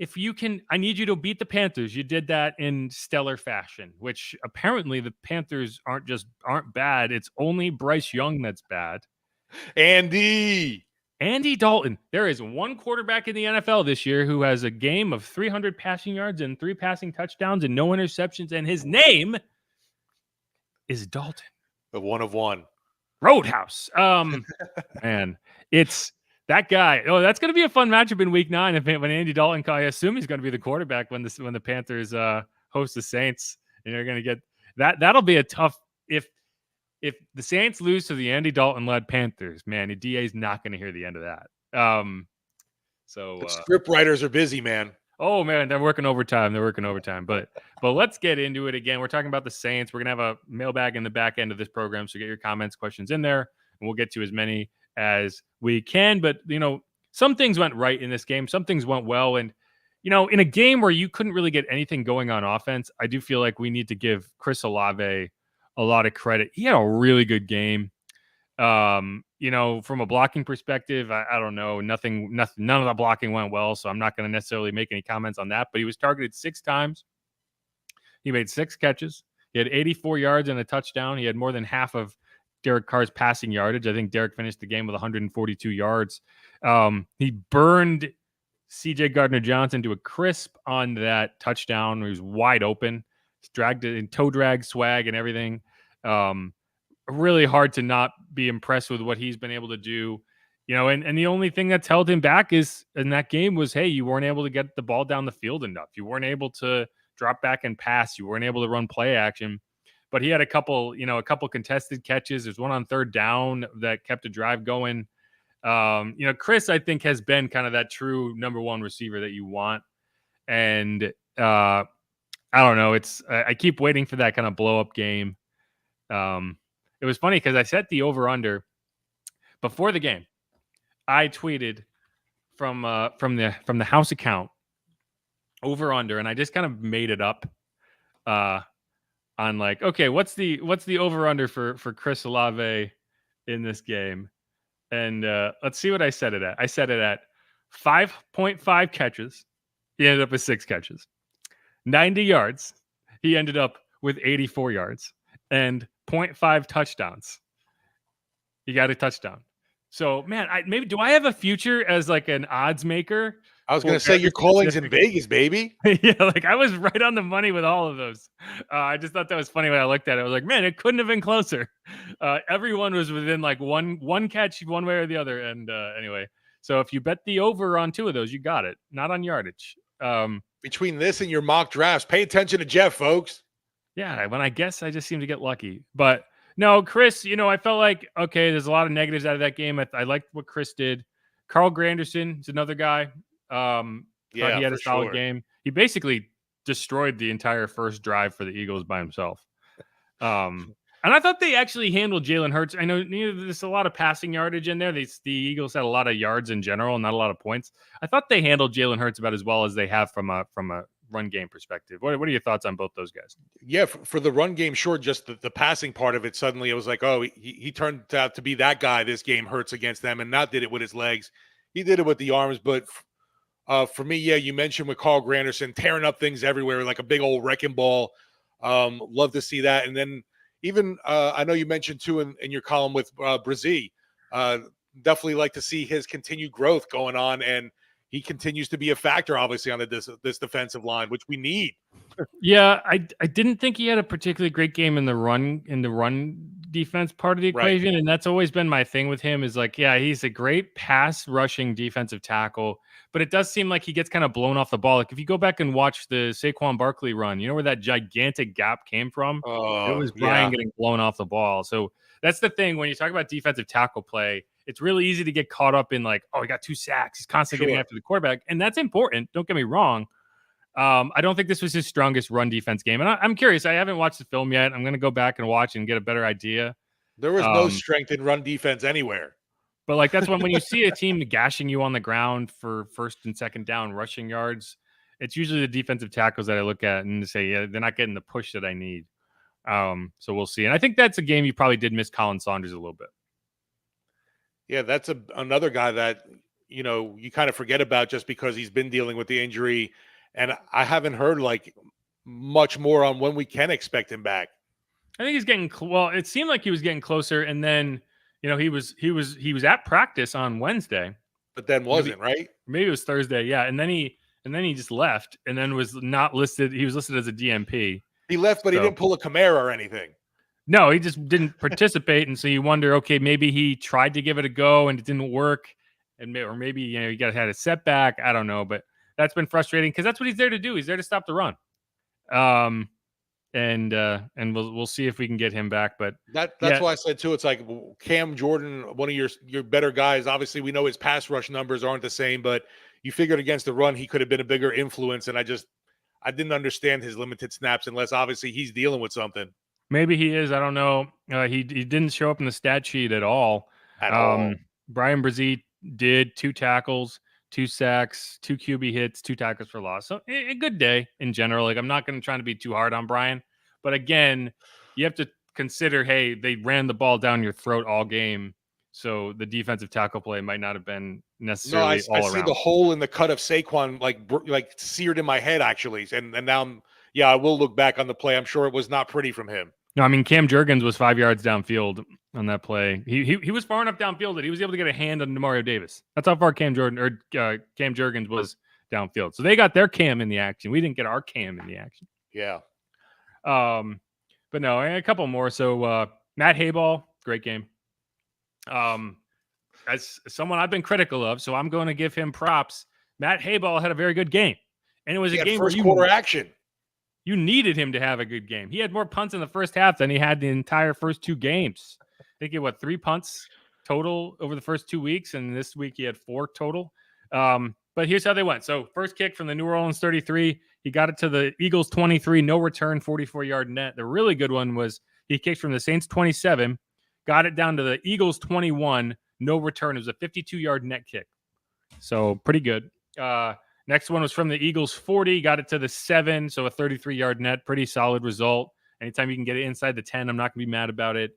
if you can, I need you to beat the Panthers. You did that in stellar fashion, which apparently the Panthers aren't bad. It's only Bryce Young that's bad. Andy Dalton. There is one quarterback in the NFL this year who has a game of 300 passing yards and 3 passing touchdowns and no interceptions, and his name is Dalton. The one of one. Roadhouse. Man, it's that guy. Oh, that's going to be a fun matchup in Week 9. When Andy Dalton, I assume he's going to be the quarterback when the Panthers host the Saints, and you're going to get that. That'll be a tough. If the Saints lose to the Andy Dalton-led Panthers, man, the DA's not going to hear the end of that. So the script writers are busy, man. Oh man, they're working overtime. But let's get into it again. We're talking about the Saints. We're gonna have a mailbag in the back end of this program, so get your comments, questions in there, and we'll get to as many as we can. But you know, some things went right in this game. Some things went well, and you know, in a game where you couldn't really get anything going on offense, I do feel like we need to give Chris Olave a lot of credit. He had a really good game. You know, from a blocking perspective, I don't know, none of the blocking went well, so I'm not going to necessarily make any comments on that, but he was targeted 6 times. He made 6 catches. He had 84 yards and a touchdown. He had more than half of Derek Carr's passing yardage. I think Derek finished the game with 142 yards. He burned CJ Gardner-Johnson to a crisp on that touchdown. He was wide open. He dragged it in toe drag swag and everything. Really hard to not be impressed with what he's been able to do, you know, and the only thing that's held him back is in that game was, hey, you weren't able to get the ball down the field enough. You weren't able to drop back and pass. You weren't able to run play action, but he had a couple contested catches. There's one on 3rd down that kept a drive going. You know, Chris, I think, has been kind of that true number 1 receiver that you want. And I don't know. I keep waiting for that kind of blow up game. It was funny because I set the over-under before the game. I tweeted from the house account over-under, and I just kind of made it up on like, okay, what's the over-under for Chris Olave in this game? And let's see what I set it at. I set it at 5.5 catches. He ended up with 6 catches. 90 yards. He ended up with 84 yards. And 0.5 touchdowns. He got a touchdown. So, man, do I have a future as like an odds maker? I was going to say your calling's in Vegas, baby. Yeah, like I was right on the money with all of those. I just thought that was funny when I looked at it. I was like, man, it couldn't have been closer. Everyone was within like one catch one way or the other. And anyway, so if you bet the over on 2 of those, you got it. Not on yardage. Between this and your mock drafts, pay attention to Jeff, folks. Yeah, when I guess I just seem to get lucky. But no, Chris, you know, I felt like, okay, there's a lot of negatives out of that game. I liked what Chris did. Carl Granderson is another guy. He had a solid game. He basically destroyed the entire first drive for the Eagles by himself. And I thought they actually handled Jalen Hurts. I know there's a lot of passing yardage in there. The Eagles had a lot of yards in general, not a lot of points. I thought they handled Jalen Hurts about as well as they have from a run game perspective. What are your thoughts on both those guys? Yeah, for the run game, sure. Just the passing part of it, suddenly it was like, oh, he turned out to be that guy this game Hurts against them, and not did it with his legs. He did it with the arms. But for me, yeah, you mentioned with Carl Granderson tearing up things everywhere like a big old wrecking ball. Love to see that. And then even I know you mentioned too in your column with Brazil, definitely like to see his continued growth going on, and he continues to be a factor, obviously, on this defensive line, which we need. Yeah, I didn't think he had a particularly great game in the run defense part of the equation, right. And that's always been my thing with him is like, yeah, he's a great pass rushing defensive tackle, but it does seem like he gets kind of blown off the ball. Like if you go back and watch the Saquon Barkley run, you know where that gigantic gap came from? It was Brian getting blown off the ball. So that's the thing when you talk about defensive tackle play. It's really easy to get caught up in like, oh, he got 2 sacks. He's constantly getting after the quarterback. And that's important. Don't get me wrong. I don't think this was his strongest run defense game. And I'm curious. I haven't watched the film yet. I'm going to go back and watch and get a better idea. There was no strength in run defense anywhere. But like that's when you see a team gashing you on the ground for first and second down rushing yards, it's usually the defensive tackles that I look at and say, yeah, they're not getting the push that I need. So we'll see. And I think that's a game you probably did miss Colin Saunders a little bit. Yeah, that's another guy that, you kind of forget about just because he's been dealing with the injury. And I haven't heard like much more on when we can expect him back. I think he's getting well. It seemed like he was getting closer, and then he was at practice on Wednesday, but then wasn't right. Maybe it was Thursday, yeah. And then he just left, and then was not listed. He was listed as a DMP. He left, but he didn't pull a Camara or anything. No, he just didn't participate, and so you wonder, okay, maybe he tried to give it a go and it didn't work, or maybe he had a setback. I don't know, but that's been frustrating because that's what he's there to do. He's there to stop the run. And we'll see if we can get him back. But that's why I said too. It's like Cam Jordan, one of your better guys. Obviously, we know his pass rush numbers aren't the same, but you figured against the run he could have been a bigger influence. And I didn't understand his limited snaps unless obviously he's dealing with something. Maybe he is. I don't know. He didn't show up in the stat sheet at all. Brian Brzee did 2 tackles, 2 sacks, 2 QB hits, 2 tackles for loss. So a good day in general. Like I'm not going to try to be too hard on Brian, but again, you have to consider, hey, they ran the ball down your throat all game, so the defensive tackle play might not have been necessarily all around. I see the hole in the cut of Saquon like seared in my head actually, and now I will look back on the play. I'm sure it was not pretty from him. No, I mean Cam Jurgens was 5 yards downfield on that play. He was far enough downfield that he was able to get a hand on Demario Davis. That's how far Cam Jurgens was downfield. So they got their Cam in the action. We didn't get our Cam in the action. Yeah. But no, a couple more. So Matt Hayball, great game. As someone I've been critical of, so I'm going to give him props. Matt Hayball had a very good game, and it was a game first quarter action. You needed him to have a good game. He had more punts in the first half than he had the entire first 2 games. I think he had 3 punts total over the first 2 weeks, and this week he had 4 total. But here's how they went. So first kick from the New Orleans 33. He got it to the Eagles 23, no return, 44-yard net. The really good one was he kicked from the Saints 27, got it down to the Eagles 21, no return. It was a 52-yard net kick. So pretty good. Next one was from the Eagles 40, got it to the 7, so a 33-yard net, pretty solid result. Anytime you can get it inside the 10, I'm not going to be mad about it.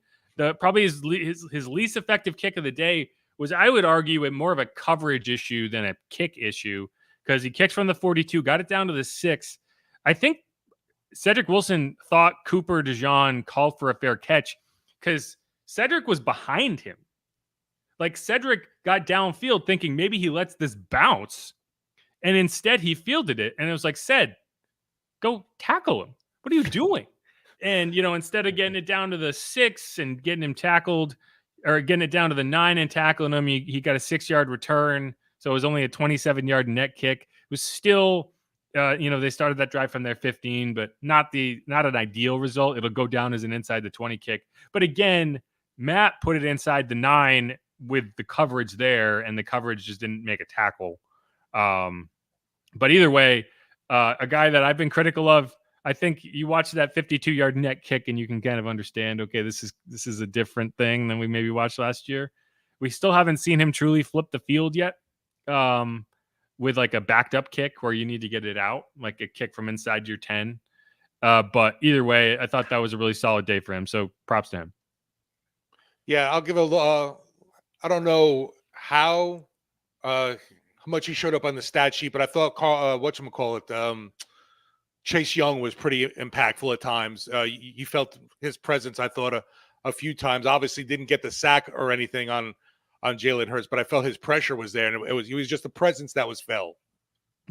Probably his least effective kick of the day was, I would argue, more of a coverage issue than a kick issue, because he kicked from the 42, got it down to the 6. I think Cedric Wilson thought Cooper DeJean called for a fair catch because Cedric was behind him. Like Cedric got downfield thinking maybe he lets this bounce, and instead he fielded it. And it was like, Ced, go tackle him. What are you doing? And, instead of getting it down to the 6 and getting him tackled, or getting it down to the 9 and tackling him, he got a 6-yard return. So it was only a 27-yard net kick. It was still, they started that drive from their 15, but not an ideal result. It'll go down as an inside the 20 kick. But again, Matt put it inside the 9 with the coverage there, and the coverage just didn't make a tackle. But either way, a guy that I've been critical of, I think you watch that 52-yard net kick and you can kind of understand, okay, this is a different thing than we maybe watched last year. We still haven't seen him truly flip the field yet, with like a backed up kick where you need to get it out, like a kick from inside your 10. But either way, I thought that was a really solid day for him. So props to him. Yeah, I'll give I don't know how much he showed up on the stat sheet, but I thought Chase Young was pretty impactful at times. You felt his presence, I thought, a few times. Obviously didn't get the sack or anything on Jalen Hurts, but I felt his pressure was there, and he was just a presence that was felt.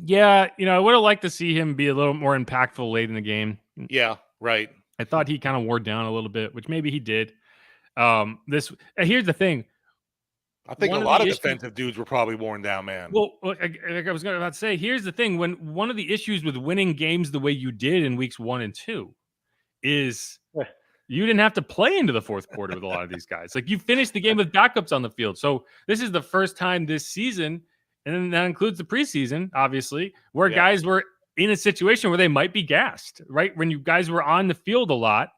Yeah, I would have liked to see him be a little more impactful late in the game. Yeah, right. I thought he kind of wore down a little bit, which maybe he did. Here's the thing. I think a lot of defensive dudes were probably worn down, man. Well, like I was about to say, here's the thing. When one of the issues with winning games the way you did in weeks 1 and 2 is you didn't have to play into the fourth quarter with a lot of these guys. Like you finished the game with backups on the field. So this is the first time this season, and then that includes the preseason, obviously, where guys were in a situation where they might be gassed, right? When you guys were on the field a lot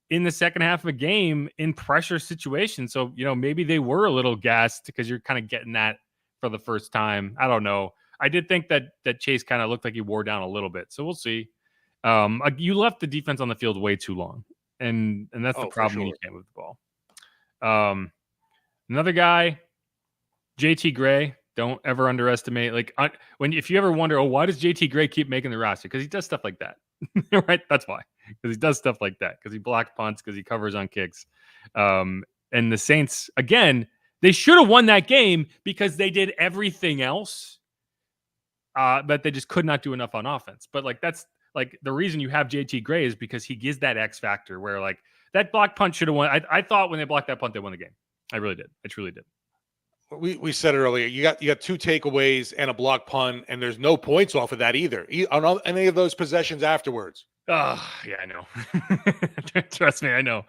in the second half of a game in pressure situations. So, maybe they were a little gassed because you're kind of getting that for the first time. I don't know. I did think that Chase kind of looked like he wore down a little bit. So we'll see. You left the defense on the field way too long. And that's the problem when you can't move the ball. Another guy, JT Gray. Don't ever underestimate. If you ever wonder, why does JT Gray keep making the roster? Because he does stuff like that, right? That's why. Because he does stuff like that. Because he blocks punts. Because he covers on kicks. And the Saints, again, they should have won that game because they did everything else, but they just could not do enough on offense. But that's the reason you have JT Gray is because he gives that X factor where that block punt should have won. I thought when they blocked that punt, they won the game. I really did. I truly did. We said it earlier. You got 2 takeaways and a block punt, and there's no points off of that either on any of those possessions afterwards. Oh, yeah, I know. Trust me, I know.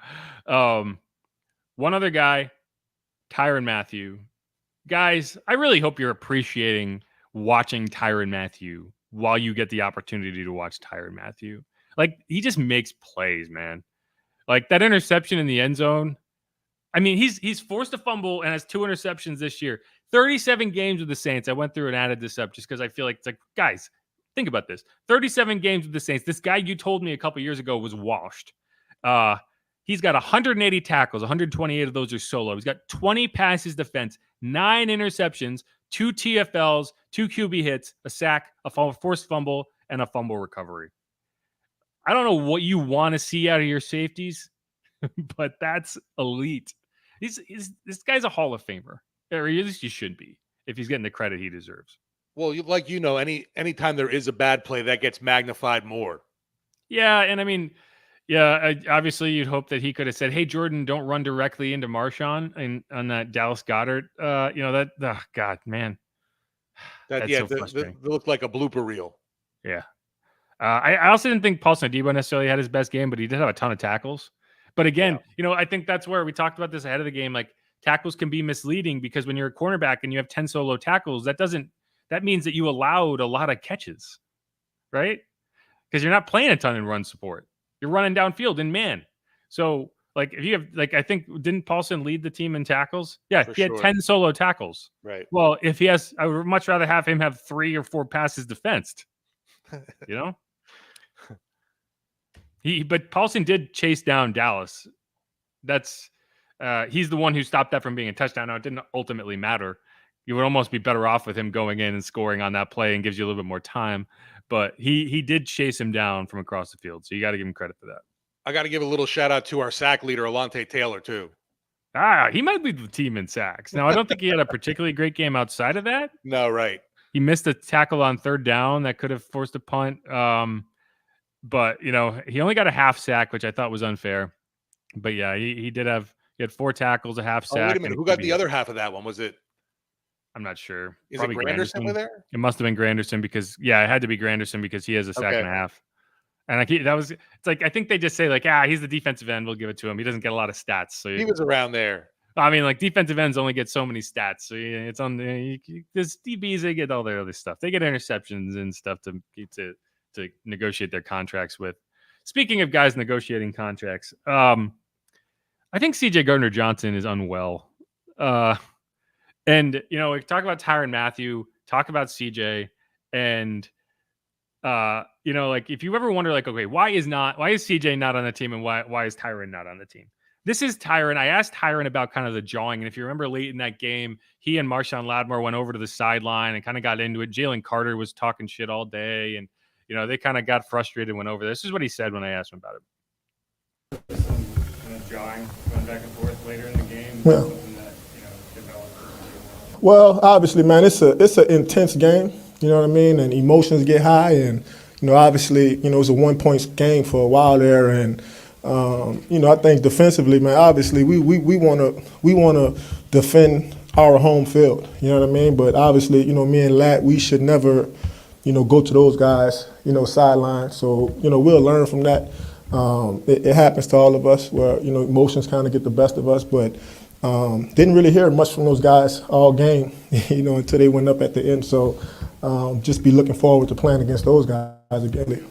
One other guy, Tyrann Mathieu. Guys, I really hope you're appreciating watching Tyrann Mathieu while you get the opportunity to watch Tyrann Mathieu. He just makes plays, man. That interception in the end zone. I mean, he's forced a fumble and has 2 interceptions this year. 37 games with the Saints. I went through and added this up just because I feel like guys, think about this. 37 games with the Saints. This guy you told me a couple years ago was washed. He's got 180 tackles. 128 of those are solo. He's got 20 passes defense, 9 interceptions, 2 TFLs, 2 QB hits, a sack, a forced fumble, and a fumble recovery. I don't know what you want to see out of your safeties, but that's elite. This guy's a Hall of Famer, or at least he should be, if he's getting the credit he deserves. Well, anytime there is a bad play, that gets magnified more. Yeah, and I mean, obviously you'd hope that he could have said, "Hey, Jordan, don't run directly into Marshawn on that Dallas Goedert." God, man, That looked like a blooper reel. Yeah, I also didn't think Paulson Adebo necessarily had his best game, but he did have a ton of tackles. But again, I think that's where we talked about this ahead of the game. Tackles can be misleading because when you're a cornerback and you have 10 solo tackles, that means that you allowed a lot of catches, right? Because you're not playing a ton in run support. You're running downfield in man. So if you have I think didn't Paulson lead the team in tackles? Yeah, he had 10 solo tackles. Right. Well, if he has, I would much rather have him have 3 or 4 passes defensed. But Paulson did chase down Dallas. That's he's the one who stopped that from being a touchdown. Now, it didn't ultimately matter. You would almost be better off with him going in and scoring on that play and gives you a little bit more time. But he did chase him down from across the field. So you got to give him credit for that. I got to give a little shout out to our sack leader, Alante Taylor, too. He might lead the team in sacks. Now, I don't think he had a particularly great game outside of that. No, right. He missed a tackle on 3rd down that could have forced a punt. But, he only got a half sack, which I thought was unfair. But, yeah, he had 4 tackles, a half sack. Oh, wait a minute. Who got the other half of that one? Was it? I'm not sure. Is Probably it Granderson with there? It must have been Granderson because, it had to be Granderson because he has a sack and a half. And I think they just say he's the defensive end. We'll give it to him. He doesn't get a lot of stats. So he was around there. I mean, defensive ends only get so many stats. So it's on the DBs. They get all their other stuff. They get interceptions and stuff to negotiate their contracts with. Speaking of guys negotiating contracts, I think CJ Gardner-Johnson is unwell. And, we talk about Tyrann Mathieu, talk about CJ, and, if you ever wonder, okay, why is CJ not on the team and why is Tyrann not on the team? This is Tyrann. I asked Tyrann about kind of the jawing, and if you remember late in that game, he and Marshawn Lattimore went over to the sideline and kind of got into it. Jalen Carter was talking shit all day, and, they kind of got frustrated and went over. This is what he said when I asked him about it. Some kind of jawing going back and forth later in the game. Yeah. Developed. Well, obviously, man, it's an intense game. You know what I mean? And emotions get high, and obviously, it was a 1-point game for a while there, and I think defensively, man, obviously we want to defend our home field. You know what I mean? But obviously, me and Lat, we should never, go to those guys, sideline. So we'll learn from that. It happens to all of us where emotions kind of get the best of us, but didn't really hear much from those guys all game, until they went up at the end. So just be looking forward to playing against those guys again.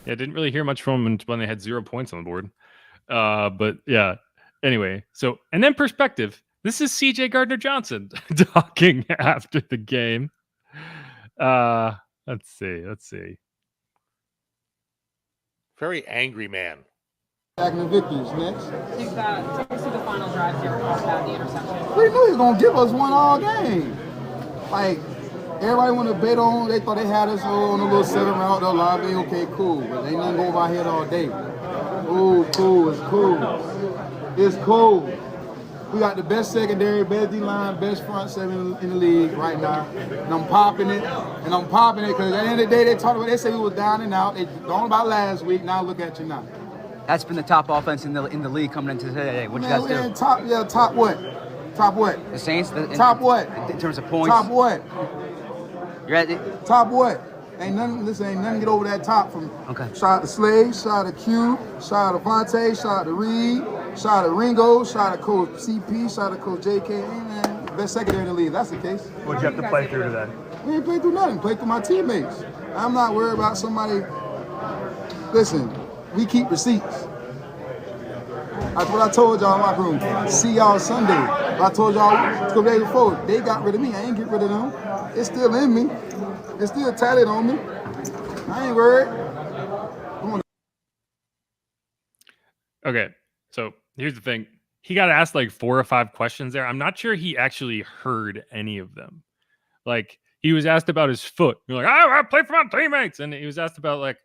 Yeah, didn't really hear much from them when they had 0 points on the board. But yeah, anyway. So, and then perspective. This is CJ Gardner-Johnson talking after the game. Let's see. Very angry man. Back in the victories next. Take us to the final drive here about the interception. We knew he was going to give us one all game. Like, everybody wanted to bet on, they thought they had us on a little 7 route to Olave. Okay, cool. But ain't nothing going over our head all day. Oh, cool. It's cool. It's cool. We got the best secondary, best D-line, best front 7 in the league right now. And I'm popping it. Because at the end of the day, they said we was down and out. They talking about last week. Now look at you now. That's been the top offense in the league coming into today. What you guys do? Top what? Top what? The Saints? Top what? In terms of points? Top what? You're at it? Top what? Ain't nothing get over that top from shout out to Slade, shout out to Q, shout out to Vontae, shout out to Reed, shout out to Ringo, shout out to Coach CP, shout out to Coach JK. Man, best secondary in the league. That's the case. What'd you have to play through today? We ain't played through nothing. Played through my teammates. I'm not worried about somebody. Listen, we keep receipts. That's what I told y'all in my room. See y'all Sunday. I told y'all a couple days before. They got rid of me. I ain't get rid of them. It's still in me. It's still tallied on me. I ain't worried. Okay, so here's the thing. He got asked like 4 or 5 questions there. I'm not sure he actually heard any of them. Like, he was asked about his foot. You're like, I play for my teammates. And he was asked about like,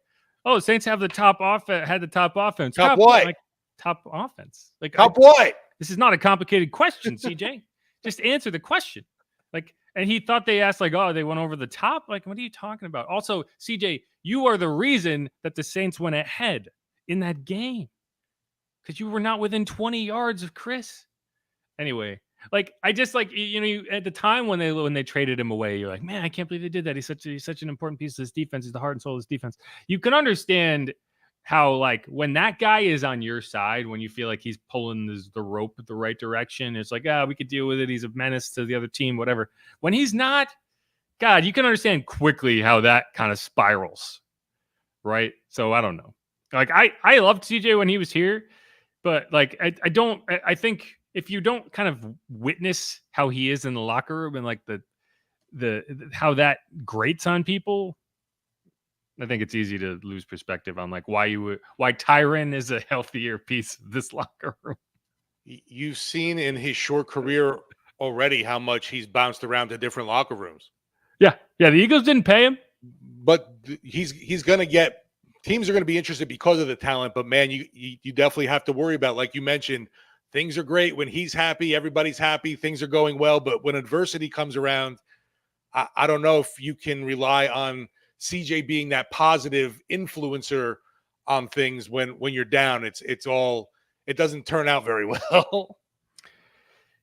oh, Saints have the top offense, had the top offense. Top what? Like, top offense. Like, top what? This is not a complicated question, CJ. Just answer the question. Like, and he thought they asked like, oh, they went over the top. Like, what are you talking about? Also, CJ, you are the reason that the Saints went ahead in that game because you were not within 20 yards of Chris. Anyway, like, I just like, you at the time when they traded him away, you're like, man, I can't believe they did that. He's such an important piece of this defense. He's the heart and soul of this defense. You can understand how, like, when that guy is on your side, when you feel like he's pulling the rope the right direction, it's like, we could deal with it. He's a menace to the other team, whatever. When he's not, God, you can understand quickly how that kind of spirals, right? So I don't know. Like, I loved CJ when he was here, but like, I think if you don't kind of witness how he is in the locker room and like the how that grates on people, I think it's easy to lose perspective on like why Tyron is a healthier piece of this locker room. You've seen in his short career already how much he's bounced around to different locker rooms. Yeah. The Eagles didn't pay him, but he's going to get teams are going to be interested because of the talent. But man, you definitely have to worry about, like you mentioned, things are great when he's happy, everybody's happy, things are going well. But when adversity comes around, I don't know if you can rely on CJ being that positive influencer on things when you're down. It doesn't turn out very well.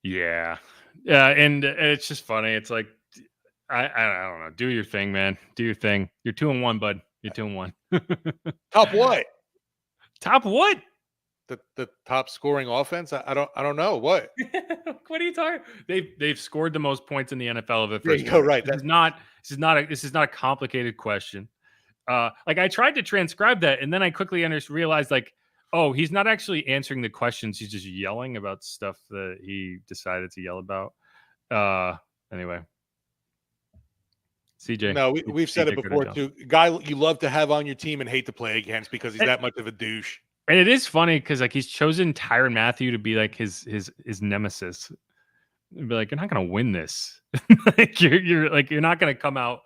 Yeah, and it's just funny. It's like I don't know. Do your thing, man. Do your thing. You're 2-1, bud. You're 2-1. Top what? Top what? The top scoring offense? I don't know what. What are you talking? They've scored the most points in the NFL of the first. There you go. Right. This is not a complicated question. Like, I tried to transcribe that, and then I quickly realized like, oh, he's not actually answering the questions. He's just yelling about stuff that he decided to yell about. Anyway. CJ. No, we've said it before too. Guy you love to have on your team and hate to play against because he's that much of a douche. And it is funny because like he's chosen Tyrann Mathieu to be like his nemesis. And be like, you're not gonna win this. Like you're not gonna come out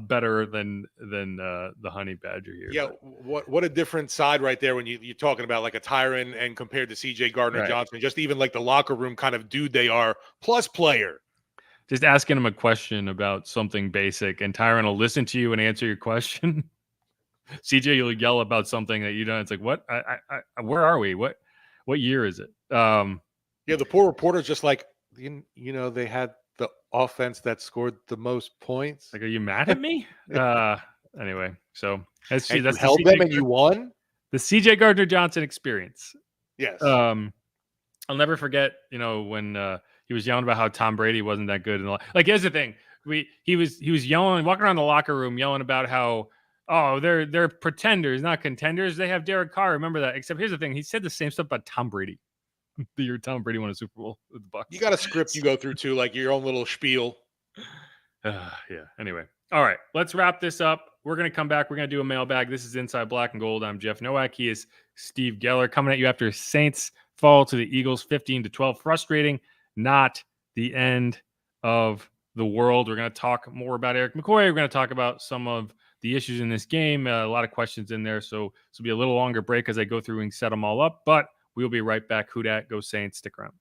better than the Honey Badger here. Yeah, but what a different side right there when you're talking about like a Tyrann and compared to CJ Gardner-Johnson, right. Just even like the locker room kind of dude they are, plus player. Just asking him a question about something basic, and Tyrann will listen to you and answer your question. CJ, you'll yell about something that you don't. It's like, what? Where are we? What year is it? Yeah, the poor reporter's just like, they had the offense that scored the most points. Like, are you mad at me? Anyway, so that's you held the them and you won. The CJ Gardner-Johnson experience. Yes. I'll never forget. When he was yelling about how Tom Brady wasn't that good, and like, here's the thing. he was yelling, walking around the locker room, yelling about how, oh, they're pretenders, not contenders. They have Derek Carr. Remember that? Except here's the thing: he said the same stuff about Tom Brady. The year Tom Brady won a Super Bowl with the Bucs. You got a script you go through too, like your own little spiel. Yeah. Anyway, all right, let's wrap this up. We're gonna come back. We're gonna do a mailbag. This is Inside Black and Gold. I'm Jeff Nowak. He is Steve Geller, coming at you after Saints fall to the Eagles 15-12. Frustrating, not the end of the world. We're gonna talk more about Erik McCoy. We're gonna talk about some of the issues in this game. A lot of questions in there, so this will be a little longer break as I go through and set them all up. But we'll be right back. Who dat? Go Saints. Stick around.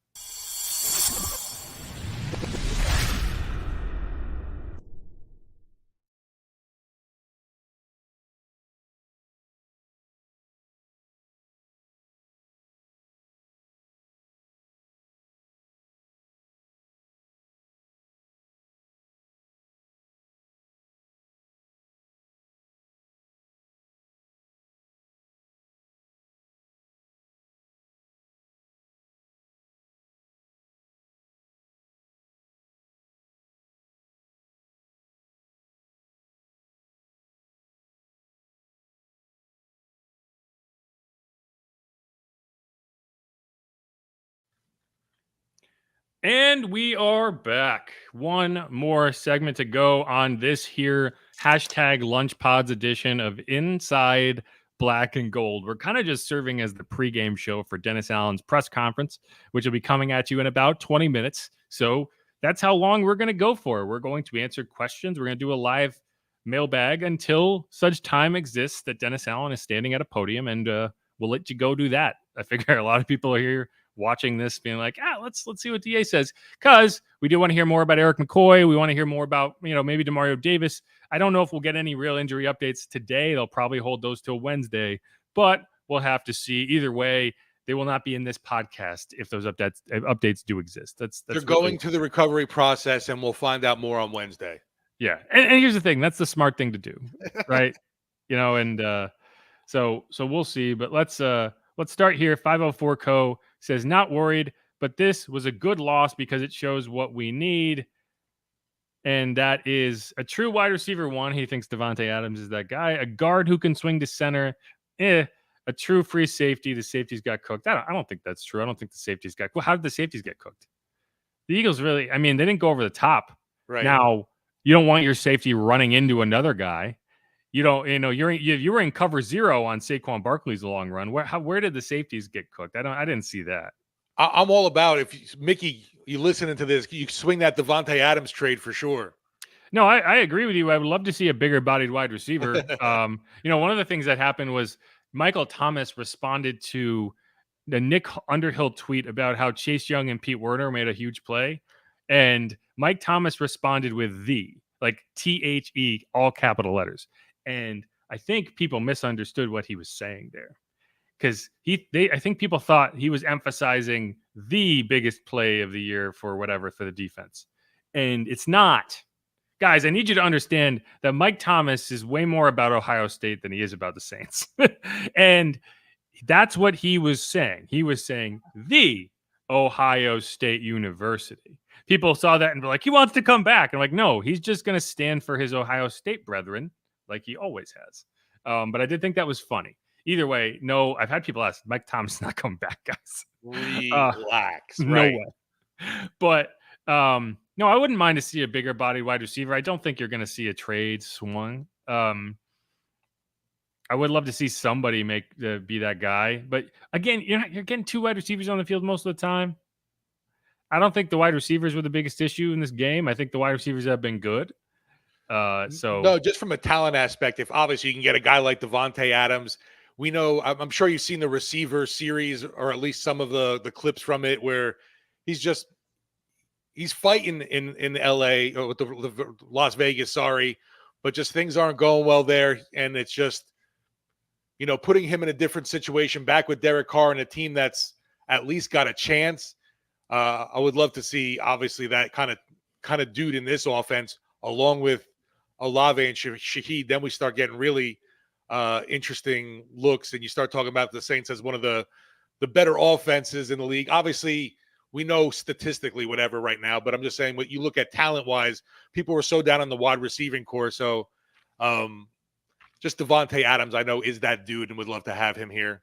And we are back. One more segment to go on this here hashtag Lunch Pods edition of Inside Black and Gold. We're kind of just serving as the pregame show for Dennis Allen's press conference, which will be coming at you in about 20 minutes. So that's how long we're going to go for. We're going to answer questions. We're going to do a live mailbag until such time exists that Dennis Allen is standing at a podium, and we'll let you go do that. I figure a lot of people are here watching this being like, let's see what DA says, because we do want to hear more about Erik McCoy. We want to hear more about, maybe Demario Davis. I don't know if we'll get any real injury updates today. They'll probably hold those till Wednesday, but we'll have to see. Either way, they will not be in this podcast if those updates do exist. That's They're going to the recovery process, and we'll find out more on Wednesday. Yeah, and here's the thing: that's the smart thing to do, right? So we'll see. But let's start here. 504 Co says, not worried, but this was a good loss because it shows what we need. And that is a true wide receiver one. He thinks Davante Adams is that guy. A guard who can swing to center. A true free safety. The safeties got cooked. I don't think that's true. I don't think the safeties got cooked. How did the safeties get cooked? The Eagles really, they didn't go over the top. Right. Now, you don't want your safety running into another guy. You were in cover zero on Saquon Barkley's long run. Where did the safeties get cooked? I didn't see that. I'm all about, if Mickey, you listening to this, you swing that Davante Adams trade for sure. No, I agree with you. I would love to see a bigger bodied wide receiver. One of the things that happened was Michael Thomas responded to the Nick Underhill tweet about how Chase Young and Pete Werner made a huge play. And Mike Thomas responded with THE, all capital letters. And I think people misunderstood what he was saying there, because I think people thought he was emphasizing the biggest play of the year for the defense. And it's not. Guys, I need you to understand that Mike Thomas is way more about Ohio State than he is about the Saints. And that's what he was saying. He was saying the Ohio State University. People saw that and were like, he wants to come back. I'm like, no, he's just going to stand for his Ohio State brethren, like he always has. But I did think that was funny. Either way, no, I've had people ask, Mike Thomas is not coming back, guys. Relax. No way. But no, I wouldn't mind to see a bigger body wide receiver. I don't think you're going to see a trade swung. I would love to see somebody be that guy. But again, you're getting two wide receivers on the field most of the time. I don't think the wide receivers were the biggest issue in this game. I think the wide receivers have been good. No, just from a talent aspect, if obviously you can get a guy like Davante Adams, we know, I'm sure you've seen the receiver series, or at least some of the clips from it, where he's fighting in LA, or with the Las Vegas, but just things aren't going well there. And it's just, putting him in a different situation back with Derek Carr and a team that's at least got a chance. I would love to see, obviously, that kind of dude in this offense, along with Olave and Shaheed. Then we start getting really interesting looks, and you start talking about the Saints as one of the better offenses in the league. Obviously, we know statistically whatever right now, but I'm just saying what you look at talent wise, people were so down on the wide receiving core. So just Devontae Adams, I know, is that dude and would love to have him here.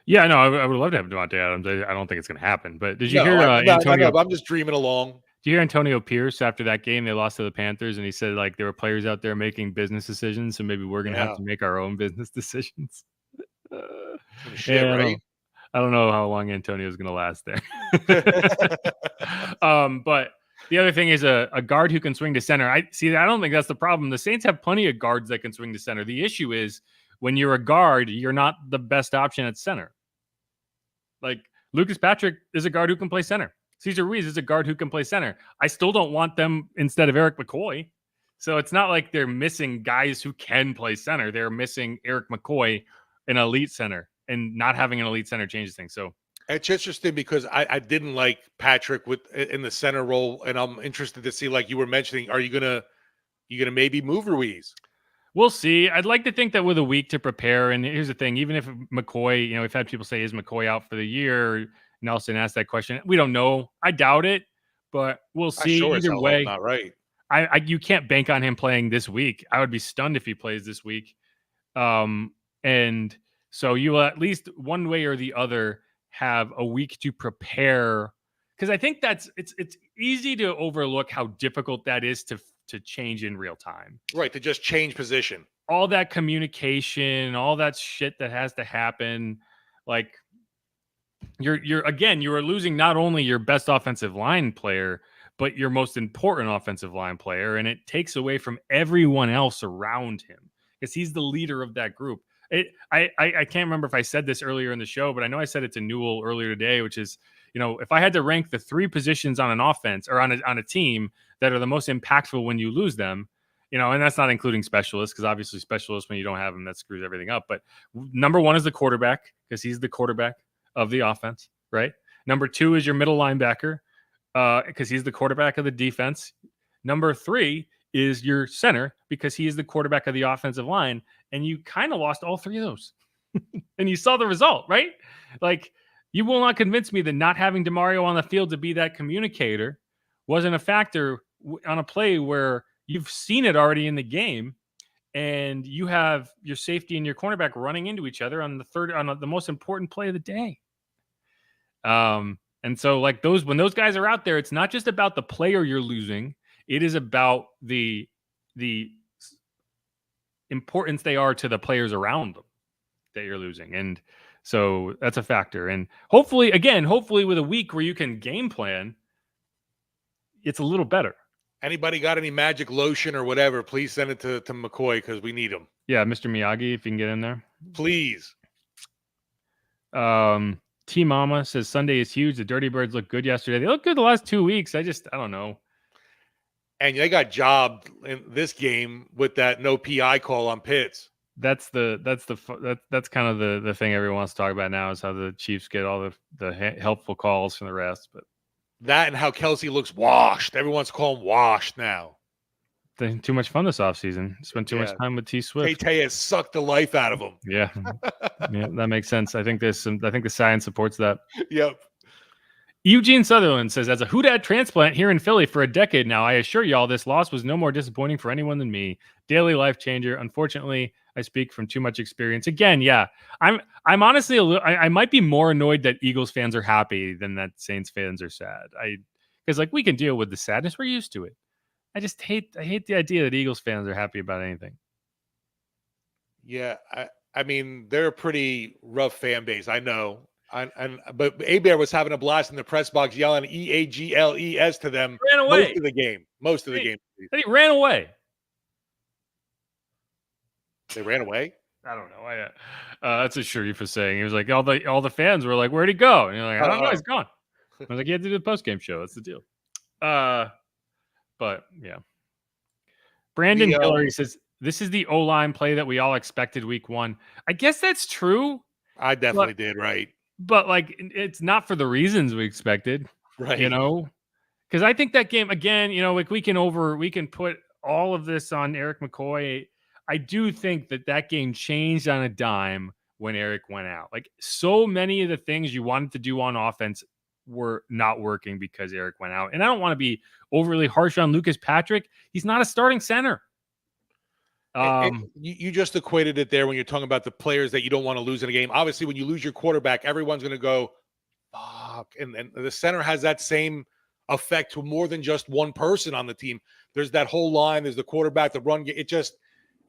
Yeah, no, I would love to have Devontae Adams. I don't think it's going to happen. But did you No, hear Antonio? but I'm just dreaming along. Do you hear Antonio Pierce after that game? They lost to the Panthers, and he said like there were players out there making business decisions, so maybe we're going to have to make our own business decisions. Shit, yeah, right? I don't know how long Antonio's going to last there. But the other thing is a guard who can swing to center. I don't think that's the problem. The Saints have plenty of guards that can swing to center. The issue is when you're a guard, you're not the best option at center. Like Lucas Patrick is a guard who can play center. Cesar Ruiz is a guard who can play center. I still don't want them instead of Erik McCoy. So it's not like they're missing guys who can play center. They're missing Erik McCoy, an elite center, and not having an elite center changes things. So it's interesting because I didn't like Patrick in the center role, and I'm interested to see, like you were mentioning, are you gonna maybe move Ruiz? We'll see. I'd like to think that with a week to prepare, and here's the thing, even if McCoy, we've had people say, is McCoy out for the year? Nelson asked that question. We don't know. I doubt it, but we'll see. Either way, not right. You can't bank on him playing this week. I would be stunned if he plays this week. And so you will at least one way or the other have a week to prepare, because I think it's easy to overlook how difficult that is to change in real time. Right, to just change position. All that communication, all that shit that has to happen. Like you're losing not only your best offensive line player, but your most important offensive line player, and it takes away from everyone else around him because he's the leader of that group. I can't remember if I said this earlier in the show, but I know I said it to Newell earlier today, which is, if I had to rank the three positions on an offense or on a team that are the most impactful when you lose them, and that's not including specialists, because obviously specialists, when you don't have them, that screws everything up. But number one is the quarterback, because he's the quarterback of the offense, right? Number two is your middle linebacker, because he's the quarterback of the defense. Number three is your center, because he is the quarterback of the offensive line. And you kind of lost all three of those. And you saw the result, right? Like, you will not convince me that not having DeMario on the field to be that communicator wasn't a factor on a play where you've seen it already in the game, and you have your safety and your cornerback running into each other on the most important play of the day. And so like when those guys are out there, it's not just about the player you're losing. It is about the importance they are to the players around them that you're losing. And so that's a factor. And hopefully with a week where you can game plan, it's a little better. Anybody got any magic lotion or whatever, please send it to McCoy, because we need him. Yeah, Mr. Miyagi, if you can get in there. Please. T Mama says Sunday is huge. The Dirty Birds look good yesterday. They look good the last 2 weeks. I don't know. And they got jobbed in this game with that no PI call on Pitts. That's kind of the thing everyone wants to talk about now, is how the Chiefs get all the helpful calls from the refs. But that and how Kelsey looks washed. Everyone's calling washed now. Too much fun this offseason. Spent too much time with T Swift. Tay has sucked the life out of him. Yeah. Yeah, that makes sense. I think the science supports that. Yep. Eugene Sutherland says, as a Houdat transplant here in Philly for a decade now, I assure y'all this loss was no more disappointing for anyone than me. Daily life changer. Unfortunately, I speak from too much experience. Again, yeah, I'm honestly I might be more annoyed that Eagles fans are happy than that Saints fans are sad. Because we can deal with the sadness. We're used to it. I hate the idea that Eagles fans are happy about anything. Yeah, I mean, they're a pretty rough fan base. I know. But Abear was having a blast in the press box, yelling EAGLES to them. Ran away. Most of the game. He ran away. They ran away? I don't know. That's what Sharif was saying. He was like, all the fans were like, where'd he go? And you're like, I don't know. He's gone. I was like, he had to do the postgame show. That's the deal. But yeah. Brandon Hillary says, this is the O-line play that we all expected week one. I guess that's true. I definitely did, right. But it's not for the reasons we expected. Right. Because I think that game, again, we can put all of this on Erik McCoy. I do think that game changed on a dime when Erik went out. Like, so many of the things you wanted to do on offense were not working because Erik went out. And I don't want to be overly harsh on Lucas Patrick. He's not a starting center. You just equated it there when you're talking about the players that you don't want to lose in a game. Obviously, when you lose your quarterback, everyone's going to go, fuck. And the center has that same effect to more than just one person on the team. There's that whole line. There's the quarterback, the run game. It just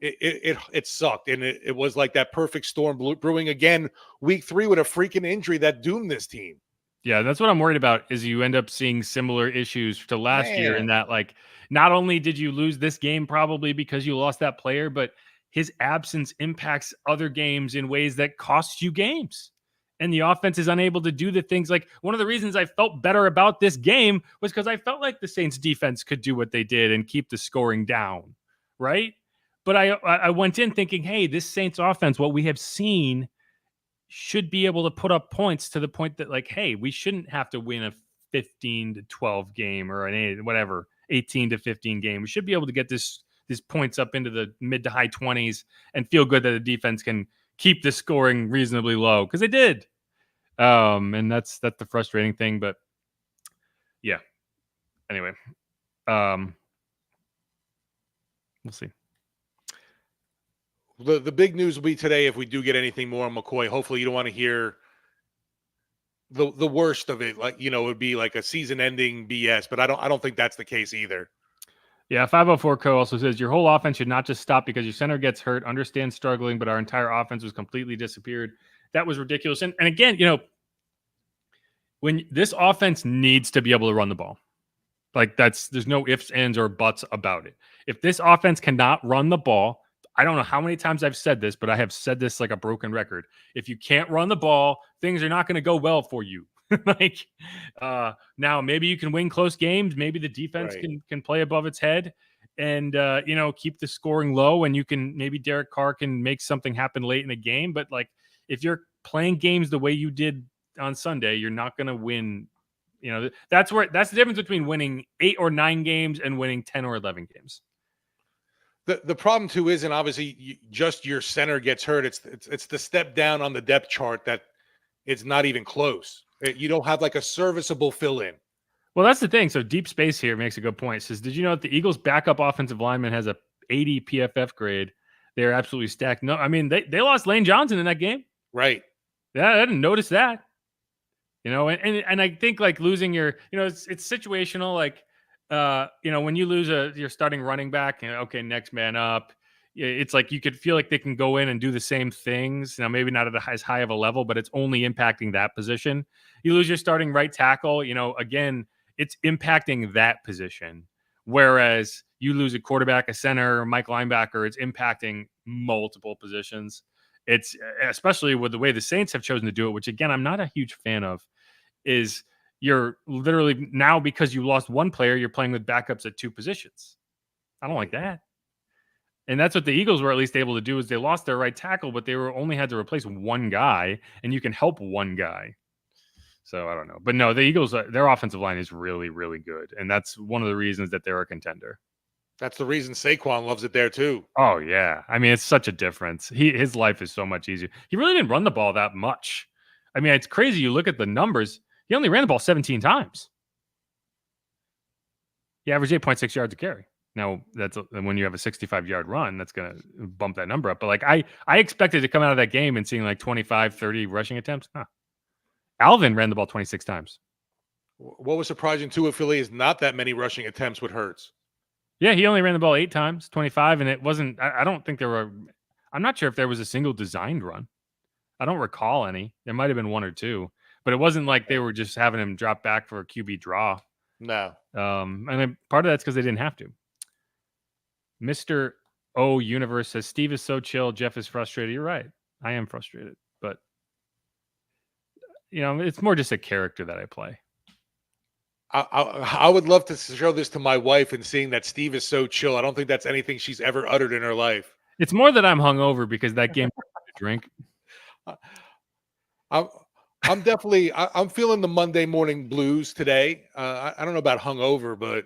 it sucked. And it was like that perfect storm brewing again week 3 with a freaking injury that doomed this team. Yeah, that's what I'm worried about is you end up seeing similar issues to last year in that, like, not only did you lose this game probably because you lost that player, but his absence impacts other games in ways that cost you games. And the offense is unable to do the things. Like, one of the reasons I felt better about this game was because I felt like the Saints defense could do what they did and keep the scoring down, right? But I went in thinking, hey, this Saints offense, what we have seen, should be able to put up points to the point that, like, hey, we shouldn't have to win a 15-12 game or an 18 to 15 game. We should be able to get this points up into the mid to high 20s and feel good that the defense can keep the scoring reasonably low, because they did. And that's the frustrating thing. But yeah. Anyway, we'll see. The big news will be today if we do get anything more on McCoy. Hopefully you don't want to hear the worst of it. Like, it would be like a season-ending BS, but I don't think that's the case either. Yeah, 504 Co also says your whole offense should not just stop because your center gets hurt. Understand struggling, but our entire offense was completely disappeared. That was ridiculous. And again, when this offense needs to be able to run the ball, like, there's no ifs, ands, or buts about it. If this offense cannot run the ball, I don't know how many times I've said this, but I have said this like a broken record. If you can't run the ball, things are not going to go well for you. Now maybe you can win close games. Maybe the defense can play above its head and, keep the scoring low, and you can, maybe Derek Carr can make something happen late in the game. But, like, if you're playing games the way you did on Sunday, you're not going to win. That's the difference between winning 8 or 9 games and winning 10 or 11 games. The problem too isn't obviously just your center gets hurt. It's the step down on the depth chart that it's not even close. You don't have like a serviceable fill-in. Well, that's the thing. So Deep Space here makes a good point. It says, did you know that the Eagles' backup offensive lineman has a 80 PFF grade? They're absolutely stacked. No, I mean, they lost Lane Johnson in that game. Right. Yeah, I didn't notice that. And I think, like, losing your, it's situational. Like, when you lose your starting running back, okay, next man up. It's like you could feel like they can go in and do the same things. Now, maybe not at as high of a level, but it's only impacting that position. You lose your starting right tackle, again, it's impacting that position. Whereas you lose a quarterback, a center, Mike linebacker, it's impacting multiple positions. It's especially with the way the Saints have chosen to do it, which, again, I'm not a huge fan of, is you're literally now, because you lost one player, you're playing with backups at 2 positions. I don't like that. And that's what the Eagles were at least able to do, is they lost their right tackle, but they only had to replace one guy, and you can help one guy. So I don't know. But no, the Eagles, their offensive line is really, really good. And that's one of the reasons that they're a contender. That's the reason Saquon loves it there too. Oh, yeah. I mean, it's such a difference. His life is so much easier. He really didn't run the ball that much. I mean, it's crazy. You look at the numbers. He only ran the ball 17 times. He averaged 8.6 yards a carry. Now, that's when you have a 65-yard run, that's going to bump that number up. But, like, I expected to come out of that game and seeing like 25, 30 rushing attempts. Huh. Alvin ran the ball 26 times. What was surprising too, Philly, is not that many rushing attempts with Hurts. Yeah, he only ran the ball 8 times, 25, and it wasn't. I don't think there were. I'm not sure if there was a single designed run. I don't recall any. There might have been 1 or 2, but it wasn't like they were just having him drop back for a QB draw. No. And then part of that's because they didn't have to. Mr. O Universe says, Steve is so chill. Jeff is frustrated. You're right. I am frustrated. But, it's more just a character that I play. I would love to show this to my wife, and seeing that Steve is so chill. I don't think that's anything she's ever uttered in her life. It's more that I'm hungover because that game to drink. I'm definitely I'm feeling the Monday morning blues today. I don't know about hungover, but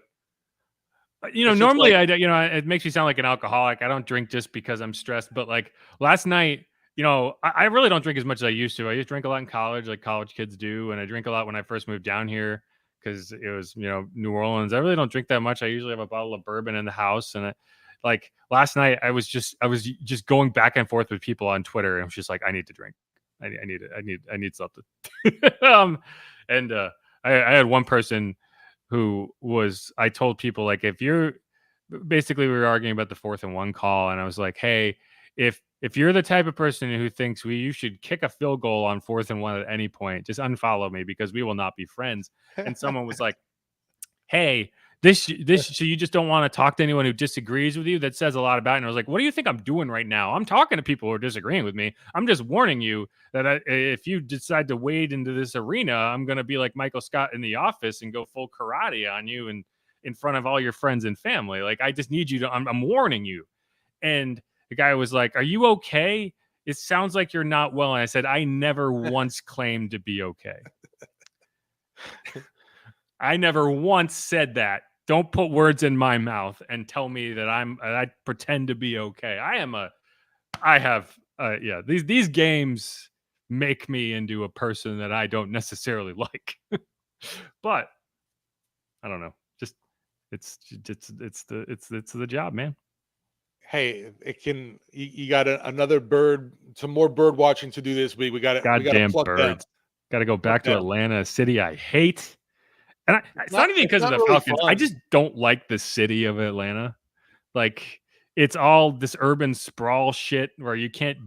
normally it makes me sound like an alcoholic. I don't drink just because I'm stressed. But, like, last night, I really don't drink as much as I used to. I used to drink a lot in college, like college kids do, and I drink a lot when I first moved down here because it was, New Orleans. I really don't drink that much. I usually have a bottle of bourbon in the house, and like last night, I was just going back and forth with people on Twitter, and I was just like, I need to drink. I need something. I had one person who I told people, like, basically we were arguing about the 4th and 1 call, and I was like, hey, if you're the type of person who thinks you should kick a field goal on 4th and 1 at any point, just unfollow me because we will not be friends. And someone was like, hey, this so you just don't want to talk to anyone who disagrees with you? That says a lot about it. And I was like, what do you think I'm doing right now? I'm talking to people who are disagreeing with me. I'm just warning you that if you decide to wade into this arena, I'm going to be like Michael Scott in The Office and go full karate on you and in front of all your friends and family. Like, I just need you to, I'm warning you. And the guy was like, are you okay? It sounds like you're not well. And I said, I never once claimed to be okay. I never once said that. Don't put words in my mouth and tell me that I pretend to be okay. These games make me into a person that I don't necessarily like. But I don't know. Just it's the job, man. Hey, you got some more bird watching to do this week. We got goddamn pluck birds. them. Got to go back to Atlanta, a city I hate. And it's not even because of the Falcons. I just don't like the city of Atlanta. Like, it's all this urban sprawl shit where you can't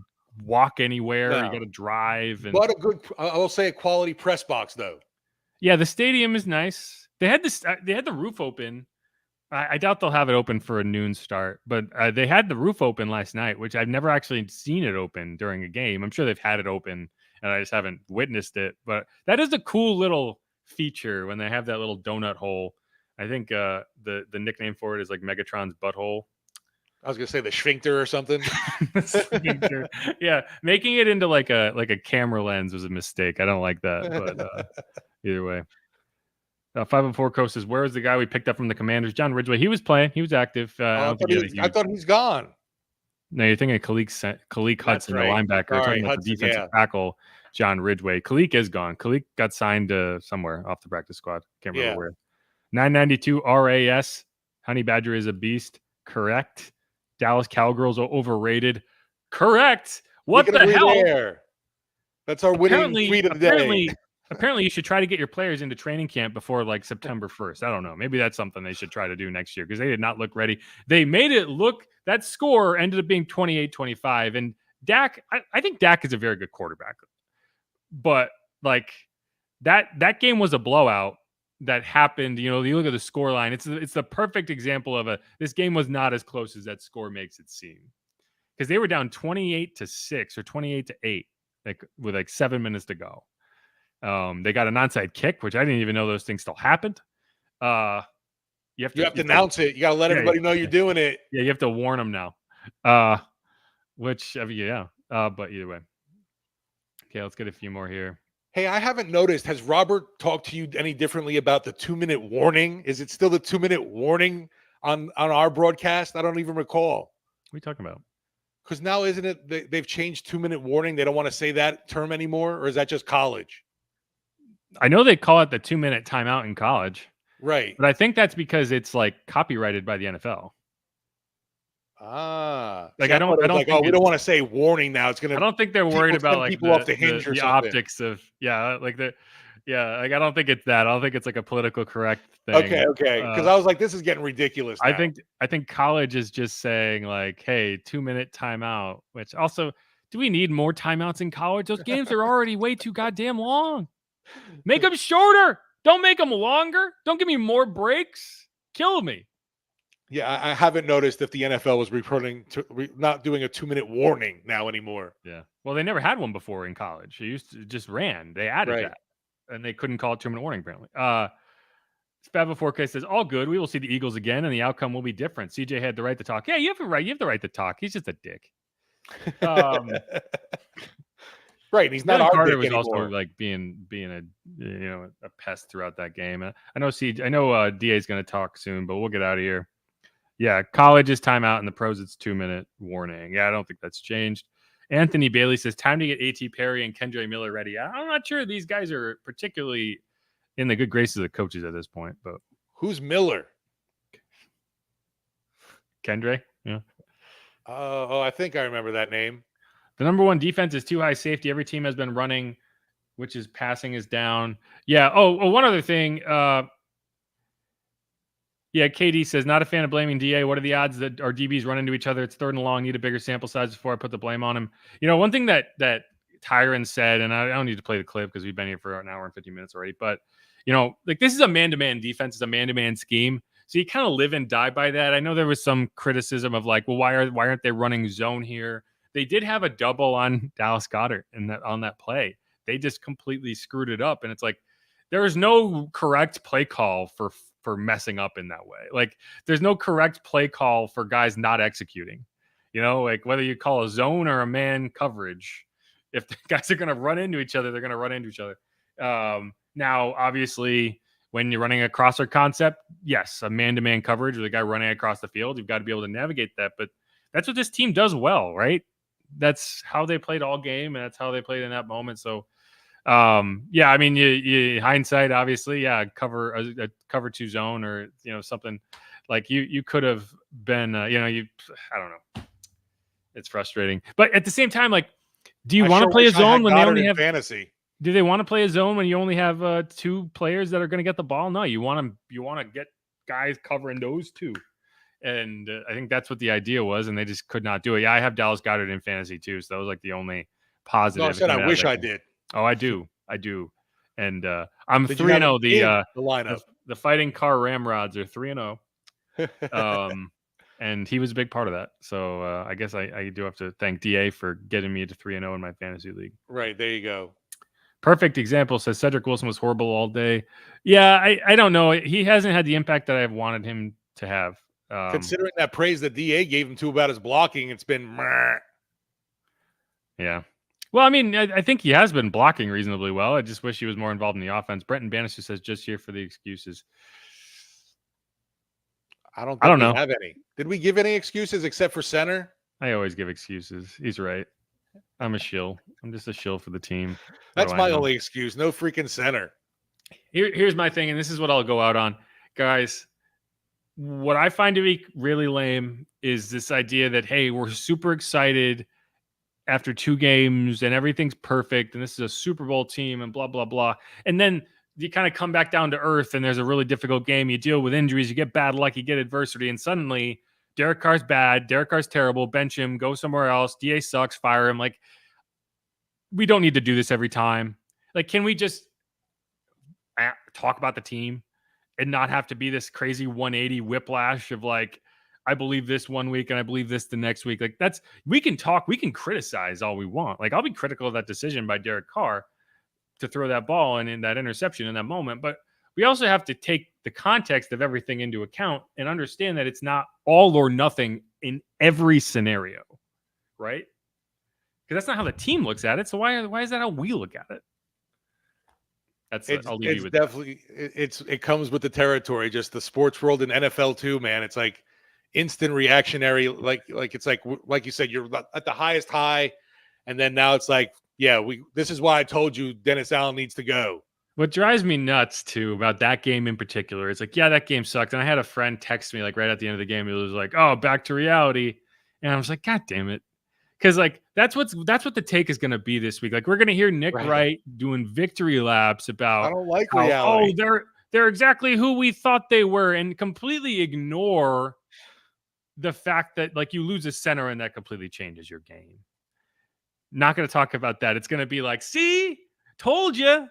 walk anywhere. You got to drive. But I will say, a quality press box though. Yeah, the stadium is nice. They had the roof open. I doubt they'll have it open for a noon start, but they had the roof open last night, which I've never actually seen it open during a game. I'm sure they've had it open, and I just haven't witnessed it. But that is a cool little feature when they have that little donut hole. I think the nickname for it is like Megatron's butthole. I was gonna say the sphincter or something. Sphincter. Yeah, making it into like a camera lens was a mistake. I don't like that, but either way. 504 Coast says, where is the guy we picked up from the Commanders? John Ridgeway. He was playing. He was active. I thought he's gone. No, you're thinking of Khalid Hudson, the linebacker. You're talking about the defensive tackle, John Ridgeway. Khalid is gone. Khalid got signed somewhere off the practice squad. Can't remember where. 992 RAS. Honey Badger is a beast. Correct. Dallas Cowgirls are overrated. Correct. What the hell? There. That's our winning tweet of the day. Apparently, you should try to get your players into training camp before like September 1st. I don't know. Maybe that's something they should try to do next year because they did not look ready. They made it look, that score ended up being 28-25. And Dak, I think Dak is a very good quarterback. But like that game was a blowout that happened. You look at the score line. It's the perfect example of this game was not as close as that score makes it seem. Because they were down 28-6 or 28-8, with 7 minutes to go. They got an onside kick, which I didn't even know those things still happened. You have to announce it. You got to let everybody know you're doing it. Yeah, you have to warn them now. But either way. Okay, let's get a few more here. Hey, I haven't noticed. Has Robert talked to you any differently about the 2-minute warning? Is it still the 2-minute warning on our broadcast? I don't even recall. What are you talking about? Because now, isn't it they've changed 2-minute warning? They don't want to say that term anymore, or is that just college? I know they call it the 2-minute timeout in college. Right. But I think that's because it's copyrighted by the NFL. Ah. I don't think we don't want to say warning now. It's gonna. I don't think they're worried about people off the hinge or the something. optics of I don't think it's that. I don't think it's a political correct thing. Okay. Because I was like, this is getting ridiculous now. I think college is just saying hey, 2-minute timeout. Which also, do we need more timeouts in college? Those games are already way too goddamn long. Make them shorter. Don't make them longer. Don't give me more breaks. Kill me. Yeah, I haven't noticed if the NFL was not doing a 2-minute warning now anymore. Yeah. Well, they never had one before in college. It used to just ran. They added that. And they couldn't call it 2-minute warning, apparently. Spab 4K says, all good. We will see the Eagles again, and the outcome will be different. CJ had the right to talk. Yeah, you have the right to talk. He's just a dick. Right, he's not our Carter dick was anymore. also being a pest throughout that game. I know DA is going to talk soon, but we'll get out of here. Yeah, college is timeout, and the pros it's 2-minute warning. Yeah, I don't think that's changed. Anthony Bailey says, time to get A.T. Perry and Kendre Miller ready. I'm not sure these guys are particularly in the good graces of coaches at this point, but Who's Miller? Kendre, yeah. I think I remember that name. The number one defense is too high safety. Every team has been running, which is passing is down. Yeah. Oh, one other thing. Yeah, KD says, not a fan of blaming DA. What are the odds that our DBs run into each other? It's 3rd and long. Need a bigger sample size before I put the blame on him. One thing that Tyron said, and I don't need to play the clip because we've been here for an hour and 50 minutes already, but, this is a man-to-man defense. It's a man-to-man scheme. So you kind of live and die by that. I know there was some criticism of like, well, why aren't they running zone here? They did have a double on Dallas Goedert on that play. They just completely screwed it up. And it's like, there is no correct play call for messing up in that way. Like, there's no correct play call for guys not executing. Like whether you call a zone or a man coverage, if the guys are going to run into each other, they're going to run into each other. Now, obviously, when you're running a crosser concept, yes, a man-to-man coverage with a guy running across the field, you've got to be able to navigate that. But that's what this team does well, right? That's how they played all game, and that's how they played in that moment. So, yeah, I mean, you hindsight, obviously, yeah, cover a cover 2 zone or something like you could have been, I don't know. It's frustrating, but at the same time, like, do you want to play a zone when they only have fantasy? Do they want to play a zone when you only have 2 players that are going to get the ball? No, you want to get guys covering those 2. And I think that's what the idea was, and they just could not do it. Yeah, I have Dallas Goedert in fantasy too, so that was like the only positive. No, I said I wish I did. Oh, I do. And I'm 3-0. The lineup. The Fighting Car Ramrods are 3-0. And he was a big part of that. So I guess I do have to thank DA for getting me to 3-0 in my fantasy league. Right, there you go. Perfect example says Cedric Wilson was horrible all day. Yeah, I don't know. He hasn't had the impact that I've wanted him to have. Considering that praise that DA gave him to about his blocking, it's been meh. Yeah. Well, I mean, I think he has been blocking reasonably well. I just wish he was more involved in the offense. Brenton Bannister says just here for the excuses. I don't know. Have any. Did we give any excuses except for center? I always give excuses. He's right. I'm a shill. I'm just a shill for the team. That's my only excuse. No freaking center. Here's my thing, and this is what I'll go out on. Guys, what I find to be really lame is this idea that, hey, we're super excited after 2 games and everything's perfect and this is a Super Bowl team and blah, blah, blah. And then you kind of come back down to earth and there's a really difficult game. You deal with injuries, you get bad luck, you get adversity, and suddenly Derek Carr's bad, Derek Carr's terrible, bench him, go somewhere else, DA sucks, fire him. Like, we don't need to do this every time. Like, can we just talk about the team and not have to be this crazy 180 whiplash of like, I believe this one week and I believe this the next week. Like, we can talk, we can criticize all we want. Like, I'll be critical of that decision by Derek Carr to throw that ball and in that interception in that moment. But we also have to take the context of everything into account and understand that it's not all or nothing in every scenario, right? Because that's not how the team looks at it. So why is that how we look at it? I'll leave you with definitely that. It comes with the territory. Just the sports world and NFL too, man. It's like instant reactionary. Like it's like you said, you're at the highest high, and then now it's like, yeah, this is why I told you Dennis Allen needs to go. What drives me nuts too about that game in particular, it's like, yeah, that game sucked. And I had a friend text me like right at the end of the game. He was like, "Oh, back to reality," and I was like, "God damn it." Because like that's what the take is going to be this week. Like, we're going to hear Nick Wright doing victory laps about I don't like reality. Oh, they're exactly who we thought they were, and completely ignore the fact that like you lose a center and that completely changes your game. Not going to talk about that. It's going to be like, see, told you.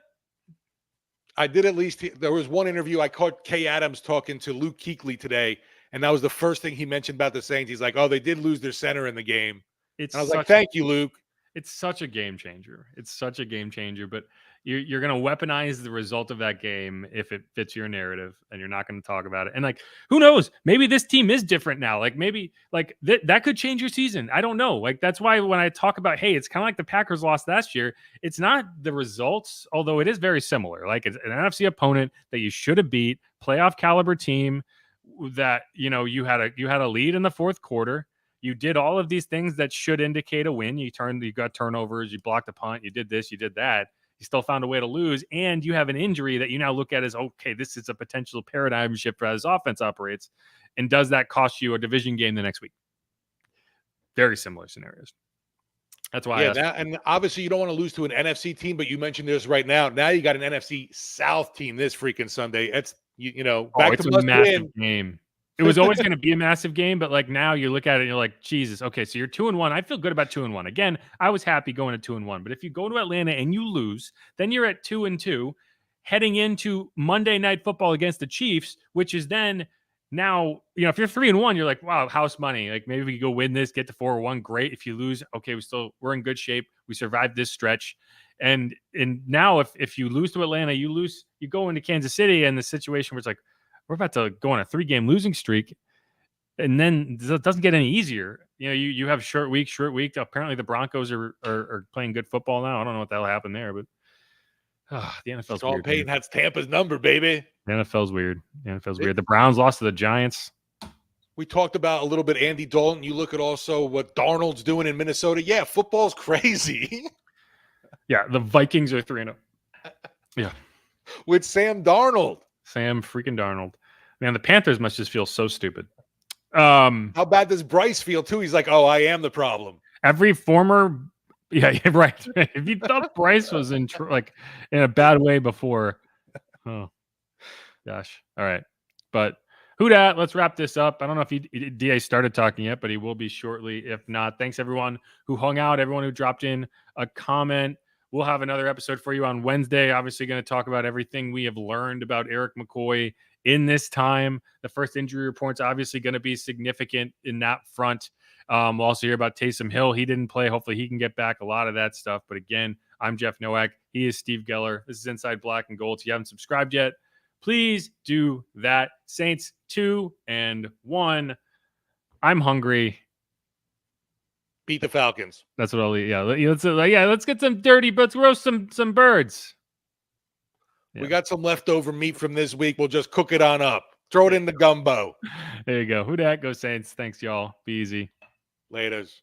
I did at least. There was one interview I caught Kay Adams talking to Luke Kuechly today, and that was the first thing he mentioned about the Saints. He's like, "Oh, they did lose their center in the game." And I was like, "Thank you, Luke." It's such a game changer. It's such a game changer. But you're going to weaponize the result of that game if it fits your narrative, and you're not going to talk about it. And like, who knows? Maybe this team is different now. Like maybe like that could change your season. I don't know. Like that's why when I talk about, hey, it's kind of like the Packers lost last year. It's not the results, although it is very similar. Like it's an NFC opponent that you should have beat, playoff caliber team that you had a lead in the fourth quarter. You did all of these things that should indicate a win. You got turnovers, you blocked a punt, you did this, you did that. You still found a way to lose, and you have an injury that you now look at as, okay, this is a potential paradigm shift for how this offense operates. And does that cost you a division game the next week? Very similar scenarios. That's why. And obviously you don't want to lose to an NFC team, but you mentioned this right now. Now you got an NFC South team this freaking Sunday. It's back it's to a massive game. It was always going to be a massive game, but like now you look at it and you're like, Jesus, okay, so you're 2-1. I feel good about 2-1. Again, I was happy going to 2-1, but if you go to Atlanta and you lose, then you're at 2-2, heading into Monday Night Football against the Chiefs, which is then now, if you're 3-1, you're like, wow, house money. Like maybe we could go win this, get to 4-1. Great. If you lose, okay, we're in good shape. We survived this stretch. And now if you lose to Atlanta, you go into Kansas City and the situation where it's like, we're about to go on a 3-game losing streak. And then it doesn't get any easier. You have short week. Apparently the Broncos are playing good football now. I don't know what that'll happen there, but the NFL's Sean weird. Payton has Tampa's number, baby. The NFL's weird. The Browns lost to the Giants. We talked about a little bit Andy Dalton. You look at also what Darnold's doing in Minnesota. Yeah, football's crazy. Yeah, the Vikings are 3-0. Yeah. With Sam Darnold. Sam freaking Darnold. Man, the Panthers must just feel so stupid. How bad does Bryce feel, too? He's like, oh, I am the problem. Every former... Yeah, right. If you thought Bryce was in a bad way before... Oh, gosh. All right. But who dat? Let's wrap this up. I don't know if DA started talking yet, but he will be shortly. If not, thanks everyone who hung out, everyone who dropped in a comment. We'll have another episode for you on Wednesday. Obviously going to talk about everything we have learned about Erik McCoy in this time. The first injury report's obviously going to be significant in that front. We'll also hear about Taysom Hill. He didn't play. Hopefully he can get back a lot of that stuff. But again, I'm Jeff Nowak. He is Steve Geller. This is Inside Black and Gold. If you haven't subscribed yet, please do that. Saints 2-1. I'm hungry. Beat the Falcons. That's what I'll eat. Yeah, let's get some dirty, but let's roast some birds. Yeah. We got some leftover meat from this week. We'll just cook it on up. Throw it in the gumbo. There you go. Who dat? Go Saints. Thanks, y'all. Be easy. Laters.